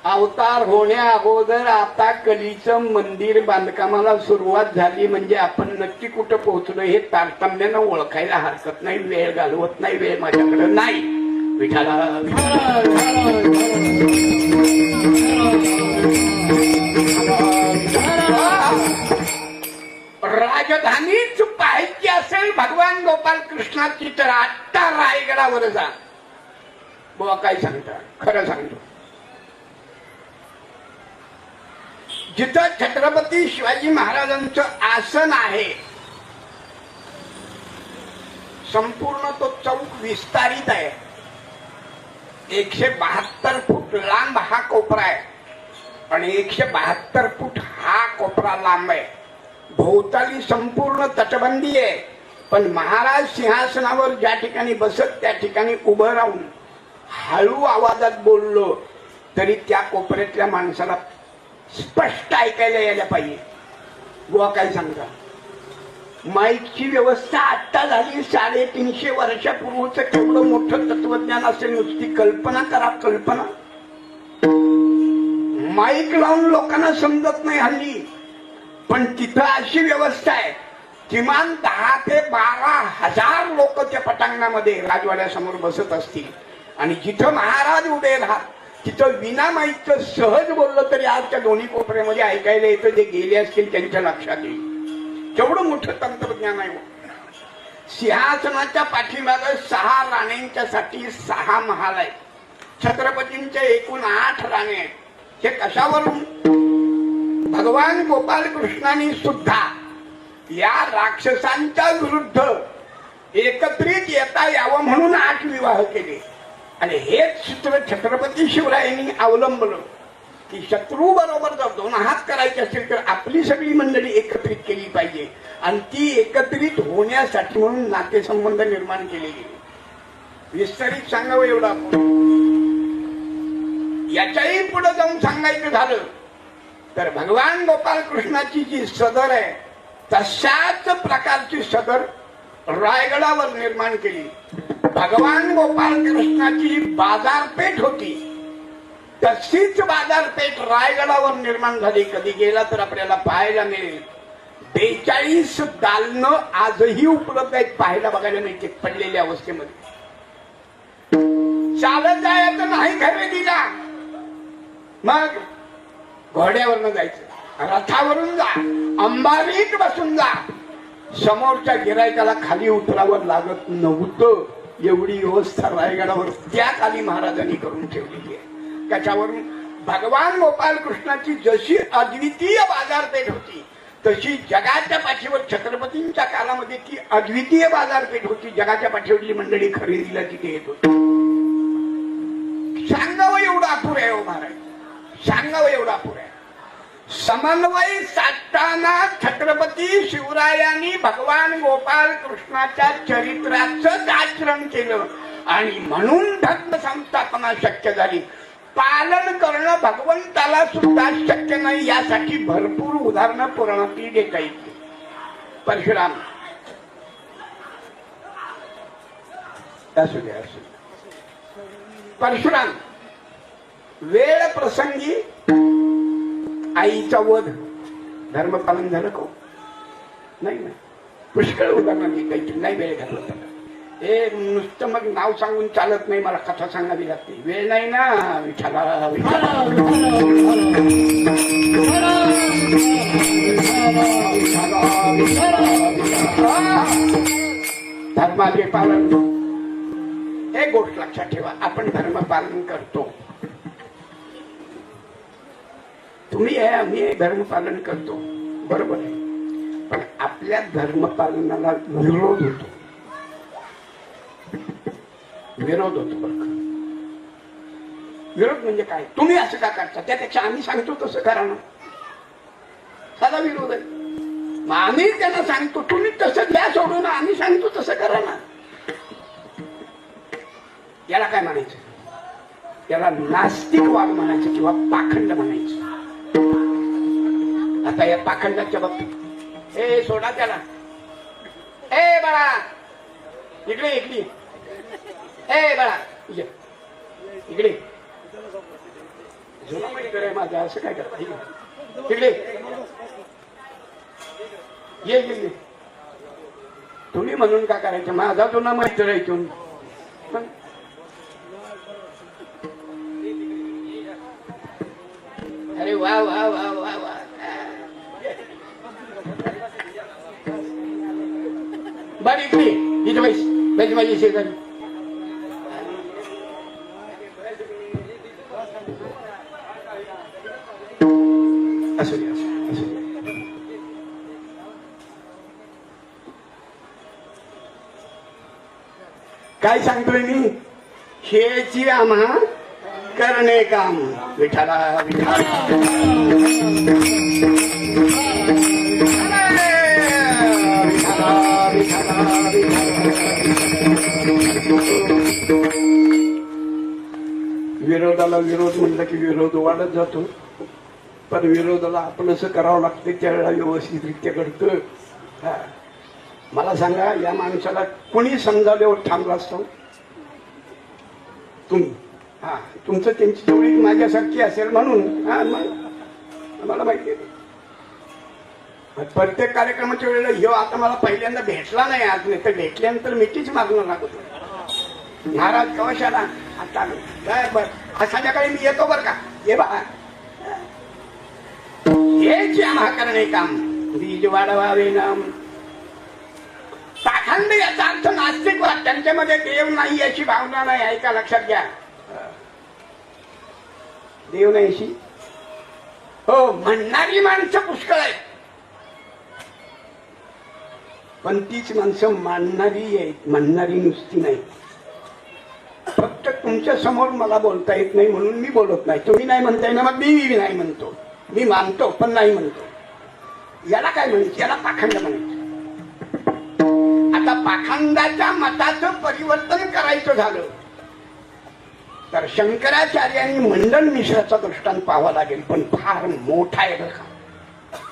अवतार होण्या अगोदर आता कलीचं मंदिर बांधकामाला सुरुवात झाली म्हणजे आपण नक्की कुठं पोहोचलो हे तारतम्यानं ओळखायला हरकत नाही. वेळ घालवत नाही, वेळ माझ्याकडे नाही. विठाला राजधानीच पाहायची असेल भगवान गोपाल कृष्णाची तर आत्ता रायगडावर जा. बुवा काय सांगता? खरं सांगतो. जिथं छत्रपती शिवाजी महाराजांचं आसन आहे संपूर्ण तो चौक विस्तारित आहे. 172 फूट लांब हा कोपरा आहे आणि 172 फूट हा कोपरा लांब आहे. भोवताली संपूर्ण तटबंदी आहे, पण महाराज सिंहासनावर ज्या ठिकाणी बसत त्या ठिकाणी उभं राहून हळू आवाजात बोललो तरी त्या कोपऱ्यातल्या माणसाला स्पष्ट ऐकायला यायला पाहिजे. बुवा काय सांगता, माईकची व्यवस्था आता झाली. 350 वर्षापूर्वीचं केवढं मोठं तत्वज्ञान असेल, नुसती कल्पना करा, कल्पना. माईक लावून लोकांना समजत नाही हल्ली, पण तिथं अशी व्यवस्था आहे, किमान 10 ते 12,000 लोक त्या पटांगणामध्ये राजवाड्यासमोर बसत असतील. आणि जिथं महाराज उभे राहत तिथं विना माईकचं सहज बोललं तरी आजच्या दोन्ही कोपऱ्यामध्ये ऐकायला येतं. जे गेले असतील त्यांच्या लक्षात येईल. केवढं मोठं तंत्रज्ञान आहे. सिंहासनाच्या पाठीमागे 6 राण्यांच्यासाठी 6 महाल आहेत. छत्रपतींच्या एकूण 8 राणे आहेत. हे कशावरून? भगवान गोपाल कृष्णांनी सुद्धा या राक्षसांच्या विरुद्ध एकत्रित येता यावं म्हणून 8 विवाह केले. आणि हेच सूत्र छत्रपती शिवरायांनी अवलंबलं की शत्रू बरोबर जर 2 हात करायचे असेल तर आपली सगळी मंडळी एकत्रित केली पाहिजे. आणि ती एकत्रित होण्यासाठी म्हणून नातेसंबंध निर्माण केले गेले. विस्तारित सांगावं एवढा. याच्याही पुढे जाऊन सांगायचं झालं तर भगवान गोपाल कृष्णाची जी सदर आहे तशाच प्रकारची सदर रायगडावर निर्माण केली. भगवान गोपाल कृष्णाची जी बाजारपेठ होती तशीच बाजारपेठ रायगडावर निर्माण झाली. कधी गेला तर आपल्याला पाहायला मिळेल. 42 दालनं आजही उपलब्ध आहेत, पाहायला बघायला मिळते पडलेल्या अवस्थेमध्ये. चालत जायचं नाही खरेदीला, मग घोड्यावरनं जायचं, रथावरून जा, अंबारीत बसून जा. समोरच्या गिरायकाला खाली उतरावं लागत नव्हतं. एवढी व्यवस्था रायगडावर त्या काली महाराजांनी करून ठेवलेली आहे. त्याच्यावरून भगवान गोपाल कृष्णाची जशी अद्वितीय बाजारपेठ होती तशी जगाच्या पाठीवर छत्रपतींच्या काळामध्ये ती अद्वितीय बाजारपेठ होती. जगाच्या पाठीवरची मंडळी खरेदीला तिथे येत होती. सांगावं एवढं अपुर आहे हो महाराज, सांगावं एवढं अपुर आहे. समन्वय साधताना छत्रपती शिवरायांनी भगवान गोपाल कृष्णाच्या चरित्राचंच आचरण केलं आणि म्हणून धर्म संस्थापना शक्य झाली. पालन करणं भगवंताला सुद्धा शक्य नाही. यासाठी भरपूर उदाहरणं पुराणातली देता येतील. परशुराम असू द्या, परशुराम वेळ प्रसंगी आईचा वध, धर्मपालन झालं का? नाही ना. पुष्कळ उदाहरण देता नाही वेळ घालवत त्याला. हे नुसतं मग नाव सांगून चालत नाही, मला कथा सांगावी लागते. वेळ नाही ना. विठ्ठला धर्माचे पालन, एक गोष्ट लक्षात ठेवा. आपण धर्म पालन करतो, तुम्ही आहे, आम्ही धर्म पालन करतो, बरोबर आहे. पण आपल्या धर्म पालनाला विरोध होतो, विरोध होतो. बरं, विरोध म्हणजे काय? तुम्ही असं का करता, त्यापेक्षा आम्ही सांगतो तसं करा ना. साधा विरोध आहे. मग आम्ही त्यांना सांगतो तुम्ही तसं द्या सोडून, आम्ही सांगतो तसं करा ना. याला काय म्हणायचं? याला नास्तिकवाद म्हणायचं किंवा पाखंड म्हणायचं. आता या पाखंडाच्या बाबतीत ए सोडा त्याला. ए बाळा इकडे, इकडे. ए बाळा इकडे. जुना मैत्र आहे माझा, असं काय करता? इकडे ये ये. तुम्ही म्हणून का करायचं? माझा जुना मैत्र आहे तुम्ही. अरे वा वा वा वा वा. बरं इकडे, इथे बैस, बैस माझी शेजारी. असू दे, असू दे. काय सांगतोय मी? हेची आम्हा करणे काम. विठाला विठाला विरोधाला विरोध म्हणलं की विरोध वाढत जातो. पण विरोधाला आपलंसं करावं लागतं त्यावेळेला व्यवस्थितरित्या घडतं. हा. मला सांगा, या माणसाला कोणी समजावल्यावर थांबला असतो? तुम्ही. हा, तुमचं त्यांची तेवढी माझ्यासारखी असेल म्हणून. हा, मला माहिती आहे. प्रत्येक कार्यक्रमाच्या वेळेला ह्यो आता मला पहिल्यांदा भेटला नाही, आज नाही तर भेटल्यानंतर मिठीच मागणं लागत. महाराज कवशाला आता बर संध्याकाळी मी येतो बर का. ये बा, हेच या महाकारणे काम. बीज वाढवावे नाम. पाखंड याचा अर्थ नास्तिकवाद. त्यांच्यामध्ये देव नाही याची भावना नाही. ऐका, लक्षात घ्या. देव नाही अशी हो म्हणणारी माणसं पुष्कळ आहेत, पण तीच माणसं मानणारी आहेत, म्हणणारी नुसती नाही. फक्त तुमच्या समोर मला बोलता येत नाही म्हणून मी बोलत नाही. तुम्ही नाही म्हणताय ना, मग मी नाही म्हणतो. मी मानतो पण नाही म्हणतो. याला काय म्हणायचं? याला पाखंड म्हणायचं. आता पाखंडाच्या मताचं परिवर्तन करायचं झालं तर शंकराचार्यांनी मंडन मिश्राचा दृष्टांत पाहावा लागेल, पण फार मोठा आहे बरं का.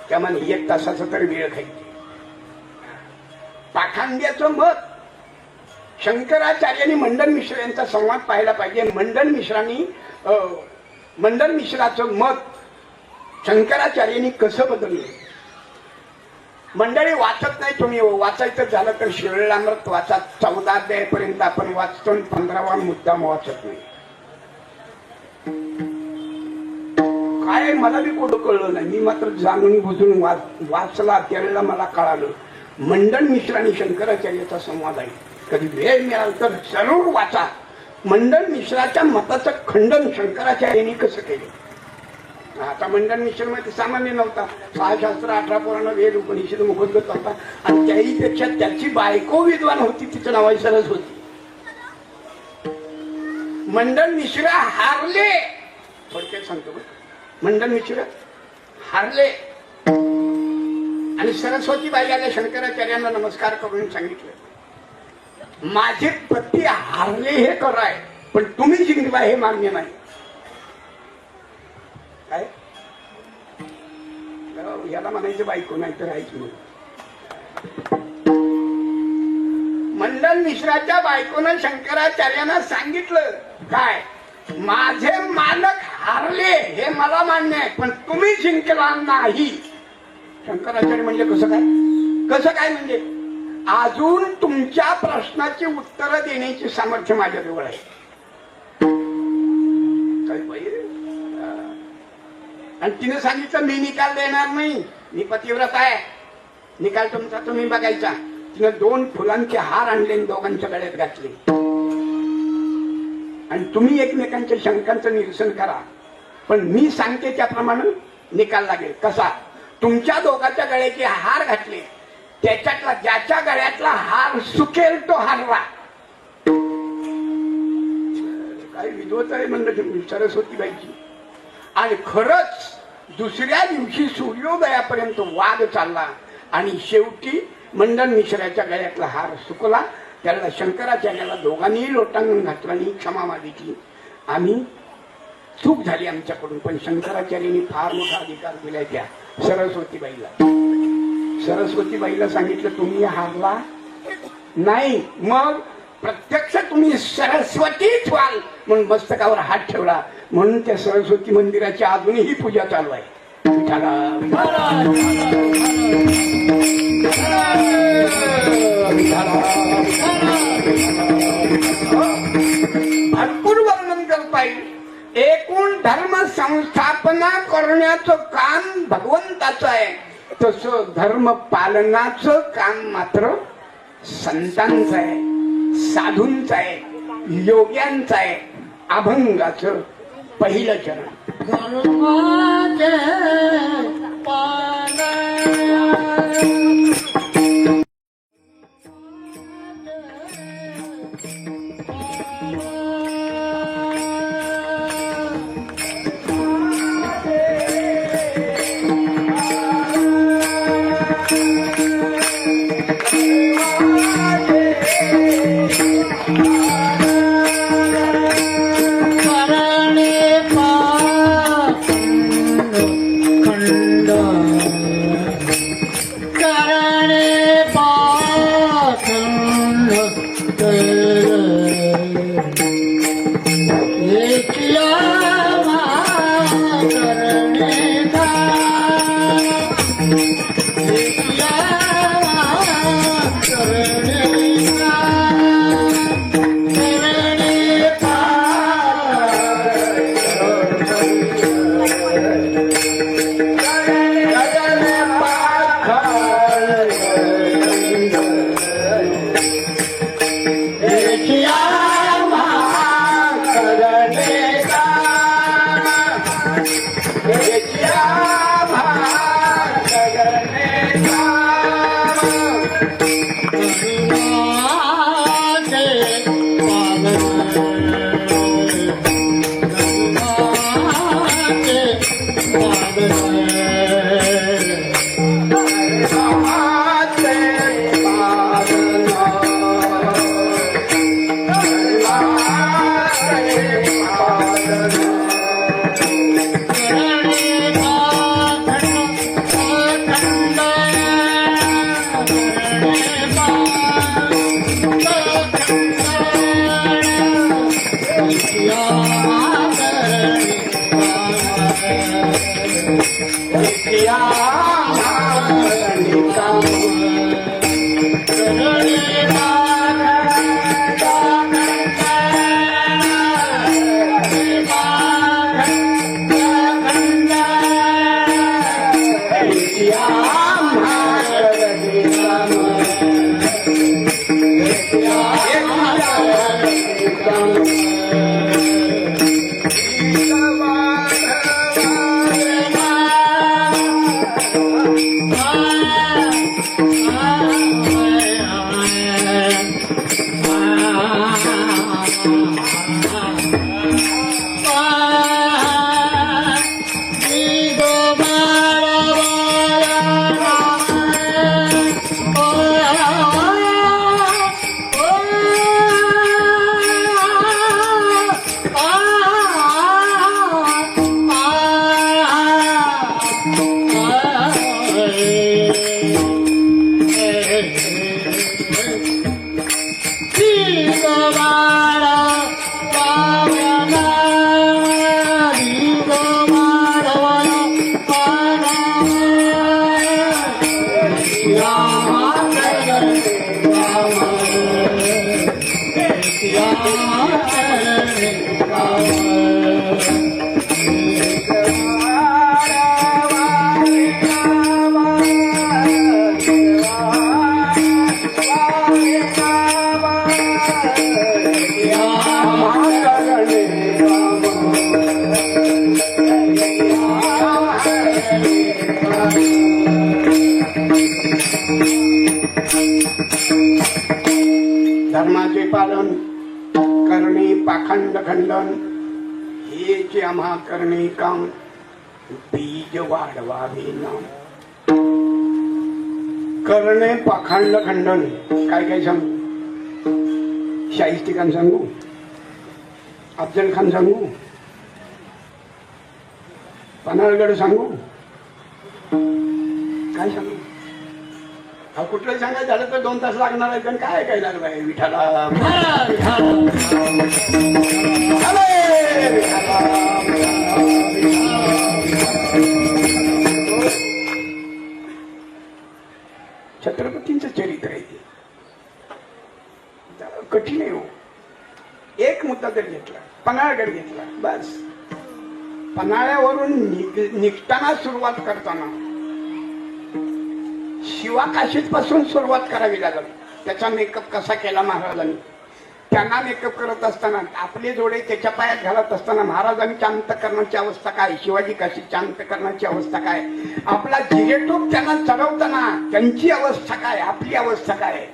त्यामुळे 1 तासाचा तरी वेळ खायची. पाखांड्याचं मत शंकराचार्यांनी मंडन मिश्र यांचा संवाद पाहायला पाहिजे. मंडन मिश्राचं मत शंकराचार्यांनी कसं बदललं. मंडळी वाचत नाही तुम्ही. वाचायचं झालं तर शिवलीलामृत वाचा. 14 अध्यायापर्यंत आपण वाचतो, 15वा मुद्दाम वाचत नाही. काय मला बी कोणतं कळलं नाही. मी मात्र जाणून बुजून वाचला. त्यावेळेला मला कळालं मंडन मिश्र आणि शंकराचार्याचा संवाद आहे. कधी वेळ मिळाला तर जरूर वाचा. मंडन मिश्राच्या मताचं खंडन शंकराचार्यांनी कसं केलं. आता मंडन मिश्र मध्ये सामान्य नव्हता. 6 शास्त्र 18 पुराण वेद उपनिषद मुखोद्गत होता. आणि त्याहीपेक्षा त्याची बायको विद्वान होती. तिचं नाव सरस होती. मंडन मिश्र हारले. थोडक्यात सांगतो. मंडन मिश्र हारले आणि सरस्वती बाई आल्या शंकराचार्यांना नमस्कार करून सांगितलं, माझे पती हारले हे कराय, पण तुम्ही जिंकला हे मान्य नाही. काय याला म्हणायचं बायको नाही तर राहायची म्हणून. मंडन मिश्राच्या बायकोनं शंकराचार्यांना सांगितलं काय, माझे मालक हारले हे मला मान्य आहे, पण तुम्ही जिंकला नाही. शंकराचार्य म्हणजे कसं काय म्हणजे अजून तुमच्या प्रश्नाची उत्तरं देण्याची सामर्थ्य माझ्याजवळ आहे. काय पाहिजे. आणि तिने सांगितलं मी निकाल देणार नाही, मी पतिव्रत आहे, निकाल तुमचा तुम्ही बघायचा. तिने 2 फुलांचे हार आणले आणि दोघांच्या गळ्यात घातले. आणि तुम्ही एकमेकांच्या शंकांचं निरसन करा, पण मी सांगते त्याप्रमाणे निकाल लागेल. कसा? तुमच्या दोघांच्या गळ्याचे हार घातले, त्याच्यातला ज्याच्या गळ्यातला हार सुकेल तो हारला. काय विद्वत आहे म्हणलं सरस्वतीबाईची. आणि खरंच दुसऱ्या दिवशी सूर्योदयापर्यंत वाद चालला आणि शेवटी मंडन मिश्राच्या गळ्यातला हार सुकला. त्याला शंकराचार्याला दोघांनीही लोटांगण घातलं आणि क्षमा मागितली. आम्ही चूक झाली आमच्याकडून, पण शंकराचार्यांनी फार मोठा अधिकार दिलाय त्या सरस्वतीबाईला. सरस्वतीबाईला सांगितलं तुम्ही हारला नाही, मग प्रत्यक्ष तुम्ही सरस्वतीच व्हाल म्हणून मस्तकावर हात ठेवला. म्हणून त्या सरस्वती मंदिराची अजूनही पूजा चालू आहे. भरपूर वर्णन करता येईल. एकूण धर्म संस्थापना करण्याचं काम भगवंताचं आहे, तसं धर्म पालनाचं काम मात्र संतांचं आहे, साधूंचं आहे, योग्यांचं आहे. अभंगाचं पहिलं चरण धर्माचे पालन करणे, पाखंड खंडन हेचे आम्हा करणे काम, बीज वाढवावे नाम. करणे पाखंड खंडन काय काय सांगू? शाहिस्ती खान सांगू, अफजल खान सांगू, पन्हाळगड सांगू, काय सांगू? हा कुठलंही सांगायचं झालं तर 2 तास लागणार आहे. पण काय काय लागलं आहे? विठाला छत्रपतींचं चरित्र आहे ते. कठीण आहे हो. एक मुद्दा जर घेतला, पन्हाळगड घेतला, बस पन्हाळ्यावरून निघताना सुरुवात करताना शिवाकाशीत पासून सुरुवात करावी लागल. त्याचा मेकअप कसा केला महाराजांनी, त्यांना मेकअप करत असताना आपले जोडे त्याच्या पायात घालत असताना महाराजांच्या अंतकरणाची अवस्था काय, शिवाजी काशीच्या अंतकरणाची अवस्था काय, आपला जिरेटोप त्यांना चढवताना त्यांची अवस्था काय, आपली अवस्था काय.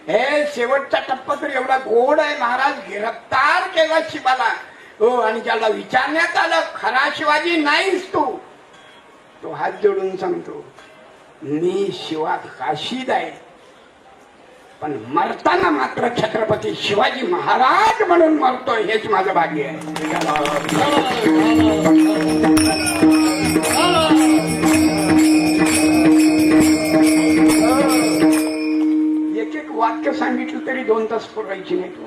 हे शेवटचा टप्पा तर एवढा गोड आहे. महाराज गिरफ्तार केला शिवाला हो, आणि ज्याला विचारण्यात आलं खरा शिवाजी नाहीस तू, तो हात जोडून सांगतो मी शिवा काशीद आहे, पण मरताना मात्र छत्रपती शिवाजी महाराज म्हणून मरतोय, हेच माझं भाग्य आहे. एक एक वाक्य सांगितलं तरी 2 तास पुरायची नाही. तू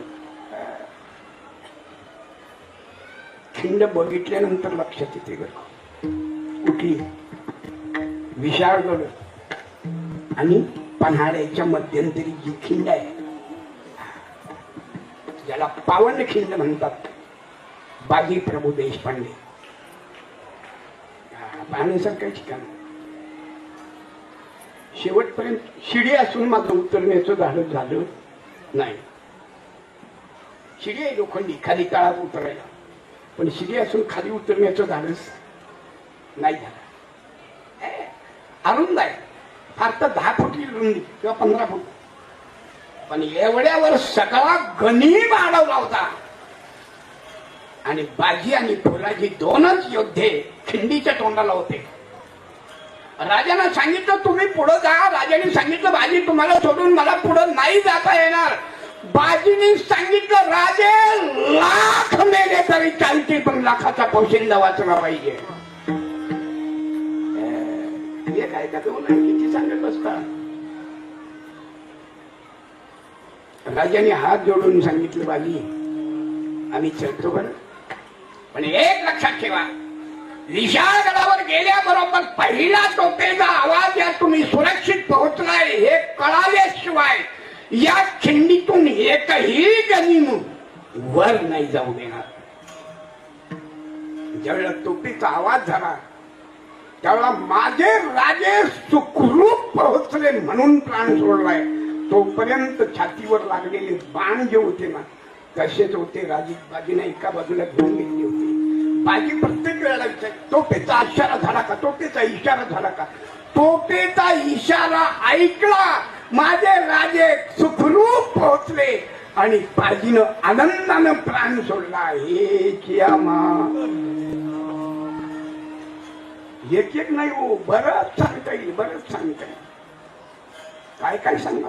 खिंड बघितल्यानंतर लक्षात येते ग कुठली, विशाळगड आणि पन्हाळ्याच्या मध्यंतरी जी खिंड आहे ज्याला पावन खिंड म्हणतात, बाजी प्रभू देशपांडे पाहण्यासारखं ठिकाण. शेवटपर्यंत शिडी असून माझं उतरण्याचं झालं नाही. शिडी आहे लोखंडी खाली तळात उतरायला, पण शिडी असून खाली उतरण्याचं धाडस नाही झालं. अरुंद आहे, फार तर 10 फूट रुंदी किंवा 15 फूट, पण एवढ्यावर सगळा गनिम अडवला होता. आणि बाजी आणि फुलाजी दोनच योद्धे खिंडीच्या तोंडाला होते. राजानं सांगितलं तुम्ही पुढे जा. राजाने सांगितलं बाजी तुम्हाला सोडून मला पुढे नाही जाता येणार. बाजीने सांगितलं राजे लाख मेले तरी चालतील, पण लाखाचा पोशिंदा वाचला पाहिजे. हे काय का किती सांगत असता. राजाने हात जोडून सांगितलं बाजी आम्ही चलतो बरं, पण एक लक्षात ठेवा, विशाळगडावर गेल्याबरोबर पहिला तोफेचा आवाज या तुम्ही सुरक्षित पोहोचलाय हे कळाल्याशिवाय या खिंडीतून एकही गनिम वर नाही जाऊ देणार. ज्यावेळेला तोफेचा आवाज झाला त्यावेळेला माझे राजे सुखरूप पोहोचले म्हणून प्राण सोडलाय. तोपर्यंत छातीवर लागलेले बाण जे होते ना तसेच होते. बाजीने एका बाजूला घेऊन गेलेली होती. बाजी प्रत्येक वेळेला तोफेचा इशारा झाला का, तोफेचा इशारा झाला का. तोफेचा इशारा ऐकला, माझे राजे सुखरूप पोहोचले आणि बाजीनं आनंदानं प्राण सोडला. हे एक नाही हो, बरंच सांगता येईल, बरंच सांगता येईल. काय काय सांगा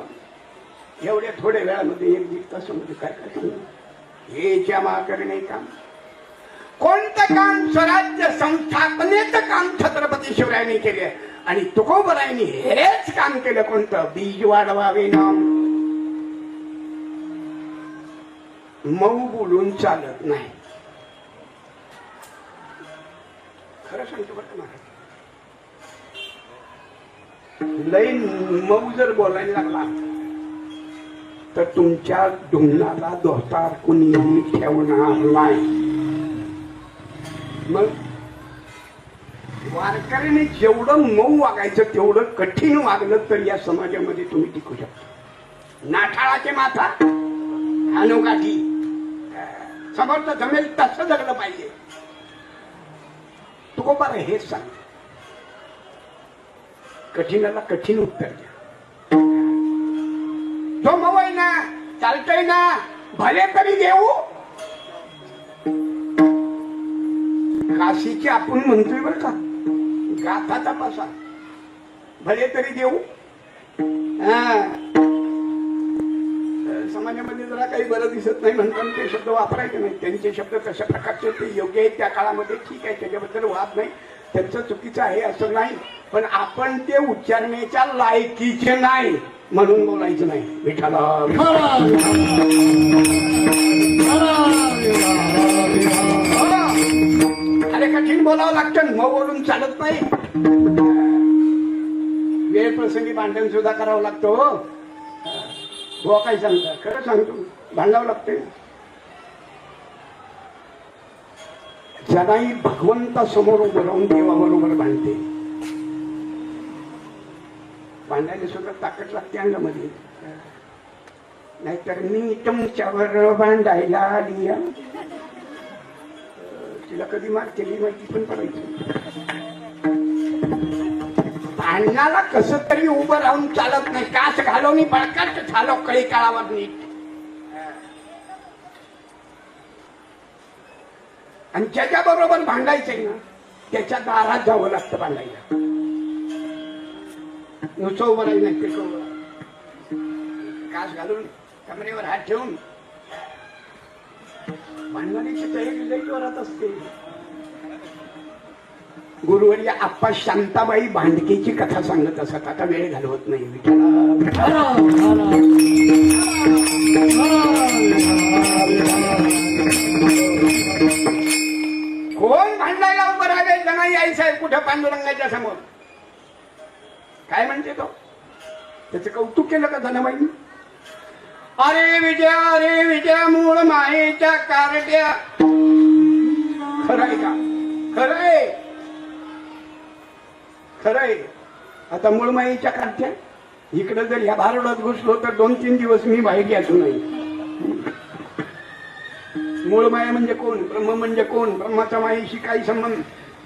एवढ्या थोड्या वेळामध्ये 1-1.5 तासामध्ये काय काय सांगा. हे क्षमा करणे काम, कोणतं काम स्वराज्य संस्थापनेचं काम छत्रपती शिवरायांनी केले आणि तुकोबरायांनी हेच काम केलं. कोणतं बीज वाढवावे ना, मऊ बोलून चालत नाही. खरं सांगतो बरं मला, लय मऊ जर बोलायला लागला तर तुमच्या ढुंगणाला दोस्तार कुणीही ठेवणार नाही. मग वारकऱ्याने जेवढं मऊ वागायचं तेवढं कठीण वागलं तर या समाजामध्ये तुम्ही टिकू शकता. नाठाळाचे माथा अनुगाठी समर्थ जमेल तसं जगलं पाहिजे. तुकोबारा हेच सांग, कठीणाला कठीण उत्तर द्या. जो मऊ आहे ना, चालतंय ना, भले तरी देऊ. काशीची आपण म्हणतोय बरं का, गाथा तपासा, भले तरी देऊ. समाजामध्ये जरा काही बरं दिसत नाही म्हणतात ते शब्द वापरायचे नाही. त्यांचे शब्द कशा प्रकारचे ते योग्य आहेत त्या काळामध्ये, ठीक आहे, त्याच्याबद्दल वाद नाही. त्यांचं चुकीचं आहे असं नाही, पण आपण ते उच्चारण्याच्या लायकीचे नाही म्हणून बोलायचं नाही. विठाला अरे कठीण बोलावं लागतं, मग बोलून चालत नाही. वेळ प्रसंगी भांडण सुद्धा करावं लागतं. हो काय सांगता, खरं सांगतो, भांडावं लागते. जनाई भगवंतासमोर उभं राहून देवाबरोबर भांडते. भांडायला सुद्धा ताकद लागते अंगामध्ये, नाहीतर मी तुमच्यावर भांडायला आली. तिला कधी मार केली माहिती पण पडायची. भांडणाला कसं तरी उभं राहून चालत नाही. कास घालवणी बळकट झालो कळी काळावर नीट. आणि ज्याच्या बरोबर भांडायचंय ना त्याच्या दारात जावं लागतं भांडायला. नुसतं उभं राहील नाही, कास घालून कमरेवर हात ठेवून भांडणाची तयारी लई जोरात असते. गुरुवर्य आप्पा शांताबाई भांडकीची कथा सांगत असत. आता वेळ घालवत नाही. कोण भांडायला उभं राहायचं नाही आई साहेब कुठं पांडुरंगाच्या समोर. काय म्हणते तो, त्याचं कौतुक केलं का धनाबाईंनी. अरे विजया मूळ मायेच्या कारट्या. खरंय का, खरंय खरंय. आता मूळ मायेच्या कारट्या इकडे जर ह्या भारडात घुसलो तर 2-3 दिवस मी बाहेर यायचो नाही. मूळ माया म्हणजे कोण, ब्रह्म म्हणजे कोण, ब्रह्माचा मायेशी काही संबंध.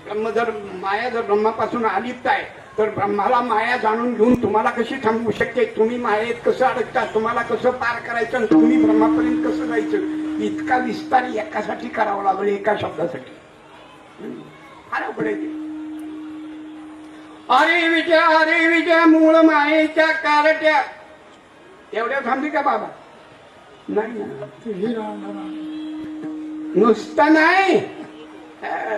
ब्रह्म जर माया जर ब्रह्मापासून आलिप्त आहे तर ब्रह्माला माया जाणून घेऊन तुम्हाला कशी थांबवू शकते? तुम्ही मायेत कसं अडकता, तुम्हाला कसं पार करायचं आणि तुम्ही ब्रह्मापर्यंत कसं जायचं? इतका विस्तार एकासाठी करावा लागेल, एका शब्दासाठी. फार अवघड आहे ते. अरे विजय मूळ मायेच्या कारट्या. एवढ्या थांबली का बाबा? नाही ना, नुसतं नाही,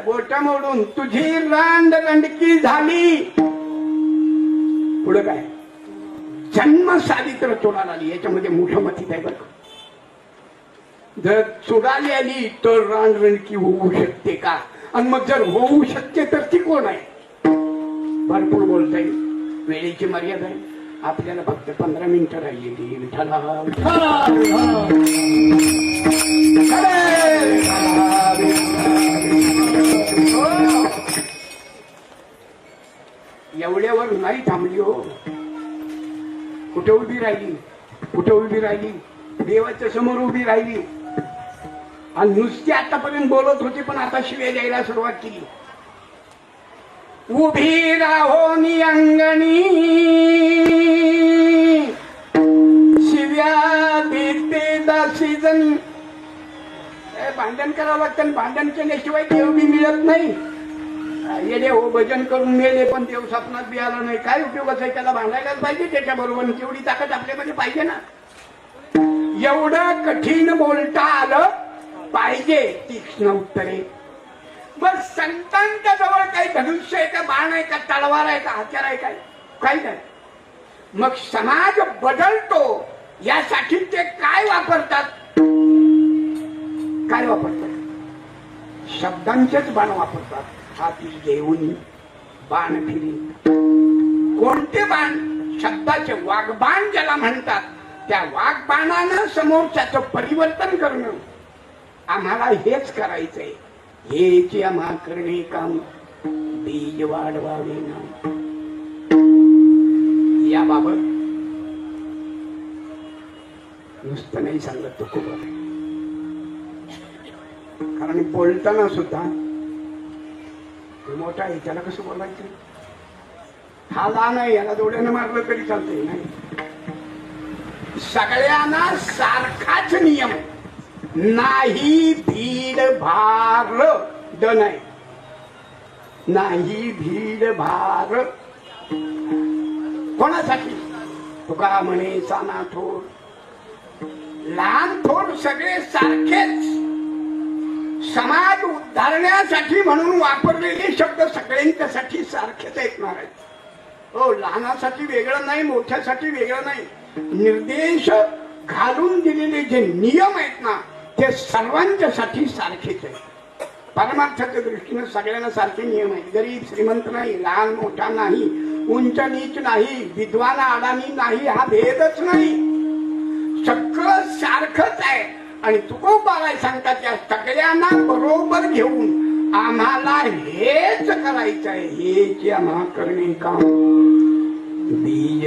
बोट मोडून तुझी रांडकी झाली. पुढं काय? जन्म सावित्र चोराला आली. याच्यामध्ये मोठं मतीत आहे बरं. जर चोराली आली तर रांडकी होऊ शकते का? आणि मग जर होऊ शकते तर ती कोण आहे? भरपूर बोलता येईल, वेळेची मर्यादा आहे. आपल्याला फक्त 15 मिनिटं राहिलेली. विठ्ठला एवढ्यावर नाही थांबली हो. कुठे उभी राहिली, कुठे उभी राहिली? देवाच्या समोर उभी राहिली. आणि नुसती आतापर्यंत बोलत होती पण आता शिव्या द्यायला सुरुवात केली. उभी राहो नि अंगणी, शिव्या देते दासी जणी. भांडण करावं लागतं, भांडण केल्याशिवाय देव बी मिळत नाही. येडे हो, भजन करून मेले पण देव स्वप्नात बी आला नाही. काय उपयोगाचं आहे? त्याला भांडायलाच पाहिजे त्याच्या बरोबर. तेवढी ताकद आपल्यामध्ये पाहिजे ना. एवढं कठीण बोलता आलं पाहिजे. तीक्ष्ण उत्तरे. मग संतांच्या जवळ काही धनुष्य आहे का, बाण आहे का, तलवार आहे का, हत्यार आहे काय? काही नाही. मग समाज बदलतो यासाठी ते काय वापरतात? काय वापरतात? शब्दांचेच बाण वापरतात. हाती घेऊन बाण फिरी. कोणते बाण? शब्दाचे वाग्बाण ज्याला म्हणतात. त्या वाग्बाणानं समोरच्याचं परिवर्तन करणं. आम्हाला हेच करायचंय. हेच आम्हा करणे काम, बीज वाढवावे ना. याबाबत नुसतं नाही सांगत तो खूप. कारण बोलताना सुद्धा मोठा आहे, त्याला कसं बोलायचं? हा लहान आहे, याला जोड्यानं मारलं तरी चालतंय. नाही, सगळ्यांना सारखाच नियम. नाही भीड भार द नाही, नाही भीड भार. कोणासाठी? तुका म्हणे साना थोर, लहान थोर सगळे सारखेच. समाज उद्धारण्यासाठी म्हणून वापरलेले शब्द सगळ्यांच्यासाठी सारखेच ऐकणार आहेत. हो, लहानासाठी वेगळं नाही, मोठ्यासाठी वेगळं नाही. निर्देश घालून दिलेले जे नियम आहेत ना ते सर्वांच्यासाठी सारखेच आहेत. परमार्थाच्या दृष्टीने सगळ्यांना सारखे नियम आहेत. गरीब श्रीमंत नाही, लहान मोठा नाही, उंच नीच नाही, विद्वान अडाणी नाही, हा भेदच नाही. सगळं सारखंच आहे. आणि तुकोबाराय सांगतात त्या सगळ्यांना बरोबर घेऊन आम्हाला हेच करायचं आहे. हेच आम्हा करणे काम, बीज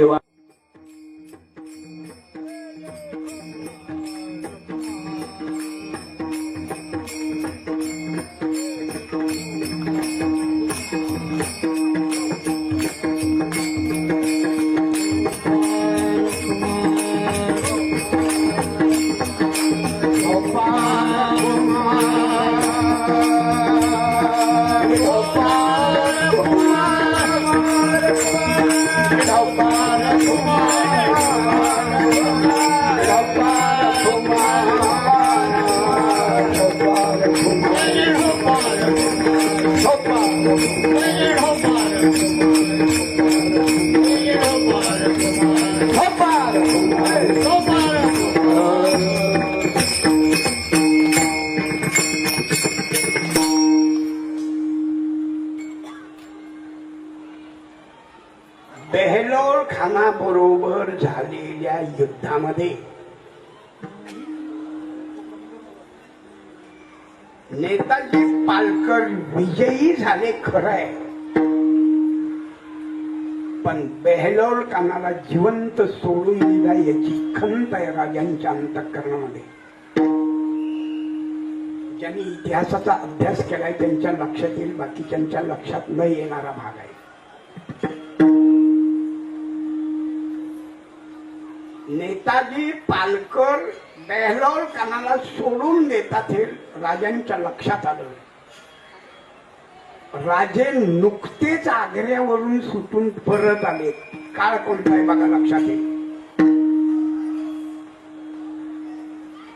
बेहलोर खाना बरोबर झालेल्या युद्धामध्ये नेताजी पालकर विजयी झाले खरंय, पण बेहलोर खानाला जिवंत सोडून दिला याची खंत आहे राजांच्या अंतःकरणामध्ये. ज्यांनी इतिहासाचा अभ्यास केलाय त्यांच्या लक्षात येईल, बाकीच्यांच्या लक्षात न येणारा भाग आहे. नेताजी पालकर बेहलोल कानाला सोडून देतात हे राजांच्या लक्षात आलं. राजे नुकतेच आग्र्यावरून सुटून परत आले. काळ कोणता आहे बघा लक्षात येईल.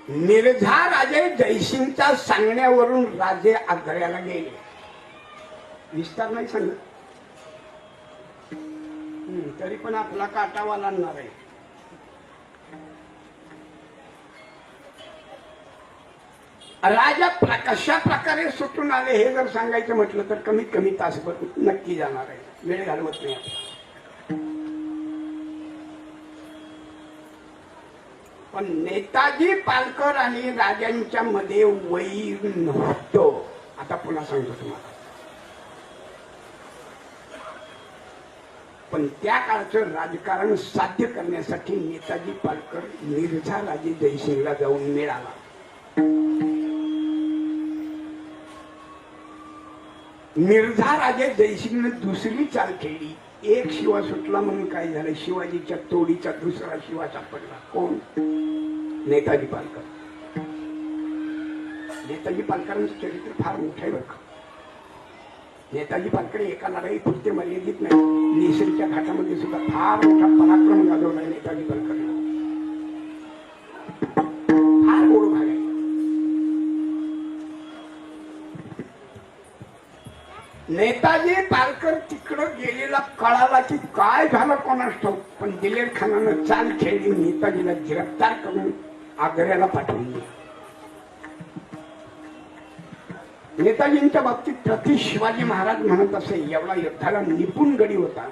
मिर्झा राजे जयसिंगच्या सांगण्यावरून राजे आग्र्याला गेले. विस्तार नाही सांगत, तरी पण आपला काटावा लागणार आहे. राजा कशा प्रकारे सुटून आले हे जर सांगायचं म्हटलं तर कमीत कमी तासभर नक्की जाणार आहे. वेळ घालवत नाही आपण. पण नेताजी पालकर आणि राजांच्या मध्ये वैर नव्हतं. आता पुन्हा सांगतो तुम्हाला. पण त्या काळचं राजकारण साध्य करण्यासाठी नेताजी पालकर मिर्झा राजे जयसिंगला जाऊन मिळाला. मिर्झा राजे जयसिंगने दुसरी चाल केली. एक शिवा सुटला म्हणून काय झालं, शिवाजीच्या तोडीचा दुसरा शिवा सापडला. कोण? नेताजी पालकर. नेताजी पालकरांचं चरित्र फार मोठं आहे बरं का. नेताजी पालकर एका लढाई पुरते मर्यादित नाही, नेसरीच्या घाटामध्ये सुद्धा फार मोठा पराक्रम गाजवला नेताजी पालकरला. फार गोड भाग आहे. नेताजी पालकर तिकडं गेलेला कळाला की काय झालं कोणास ठाऊक, पण दिलेर खानानं चाल खेळली. नेताजीला गिरफ्तार करून आग्र्याला पाठवून दिलं. नेताजींच्या बाबतीत प्रति शिवाजी महाराज म्हणत असे, एवढा युद्धाला निपुण गडी होता.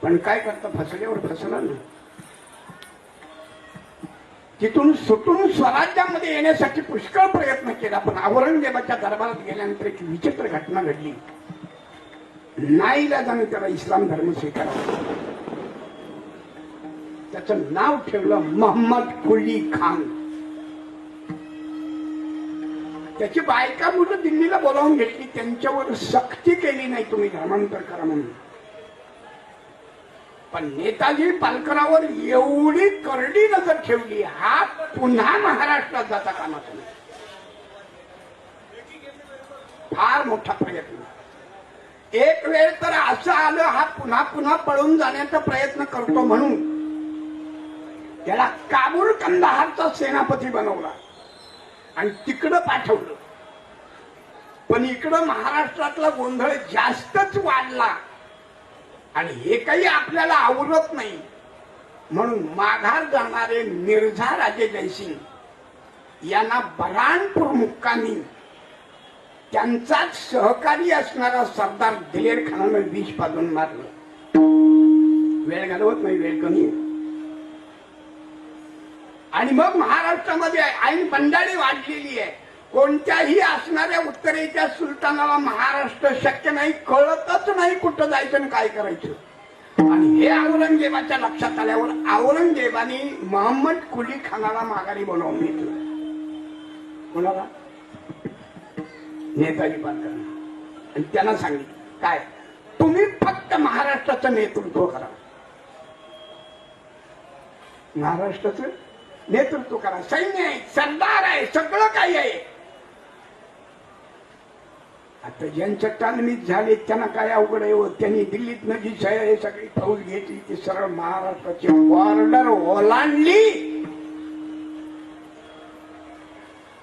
पण काय करता, फसल्यावर फसला ना. तिथून सुटून स्वराज्यामध्ये येण्यासाठी पुष्कळ प्रयत्न केला. पण औरंगजेबाच्या दरबारात गेल्यानंतर एक विचित्र घटना घडली. नाईलाजाने त्याला इस्लाम धर्म स्वीकारला. त्याचं नाव ठेवलं मोहम्मद कुली खान. त्याची बायका मुलं दिल्लीला बोलावून घेतली. त्यांच्यावर सक्ती केली नाही तुम्ही धर्मांतर करा म्हणून. पण नेताजी पालकरावर एवढी करडी नजर ठेवली, हा पुन्हा महाराष्ट्रात जाता कामाचा नाही. फार मोठा प्रयत्न. एक वेळ तर असं आलं, हा पुन्हा पुन्हा पळून जाण्याचा प्रयत्न करतो म्हणून त्याला काबूल कंदाहारचा सेनापती बनवला आणि तिकडं पाठवलं. पण इकडं महाराष्ट्रातला गोंधळ जास्तच वाढला आणि हे काही आपल्याला आवडत नाही म्हणून माघार जाणारे मिर्झा राजे जयसिंग यांना बऱ्हाणपूर मुक्कामी त्यांचाच सहकारी असणारा सरदार दिलेर खानानं विष पाजून मारलं. वेळ घालवत नाही, वेळ कमी आहे. आणि मग महाराष्ट्रामध्ये ऐन बंडाळी वाढलेली आहे. कोणत्याही असणाऱ्या उत्तरेच्या सुलतानाला महाराष्ट्र शक्य नाही, कळतच नाही कुठं जायचं आणि काय करायचं. आणि हे औरंगजेबाच्या लक्षात आल्यावर औरंगजेबाने मोहम्मद कुली खानाला माघारी बनवून घेतलं. कोणाला? नेताजी पालकरांना. आणि त्यांना सांगितलं काय, तुम्ही फक्त महाराष्ट्राचं नेतृत्व करा. महाराष्ट्राचं नेतृत्व करा. सैन्य आहे, सरदार आहे, सगळं काही आहे. आता ज्यांच्या तालमीत झाले त्यांना काय अवघड आहे. त्यांनी दिल्लीत जी हे सगळी फौज घेतली ती सरळ महाराष्ट्राची बॉर्डर ओलांडली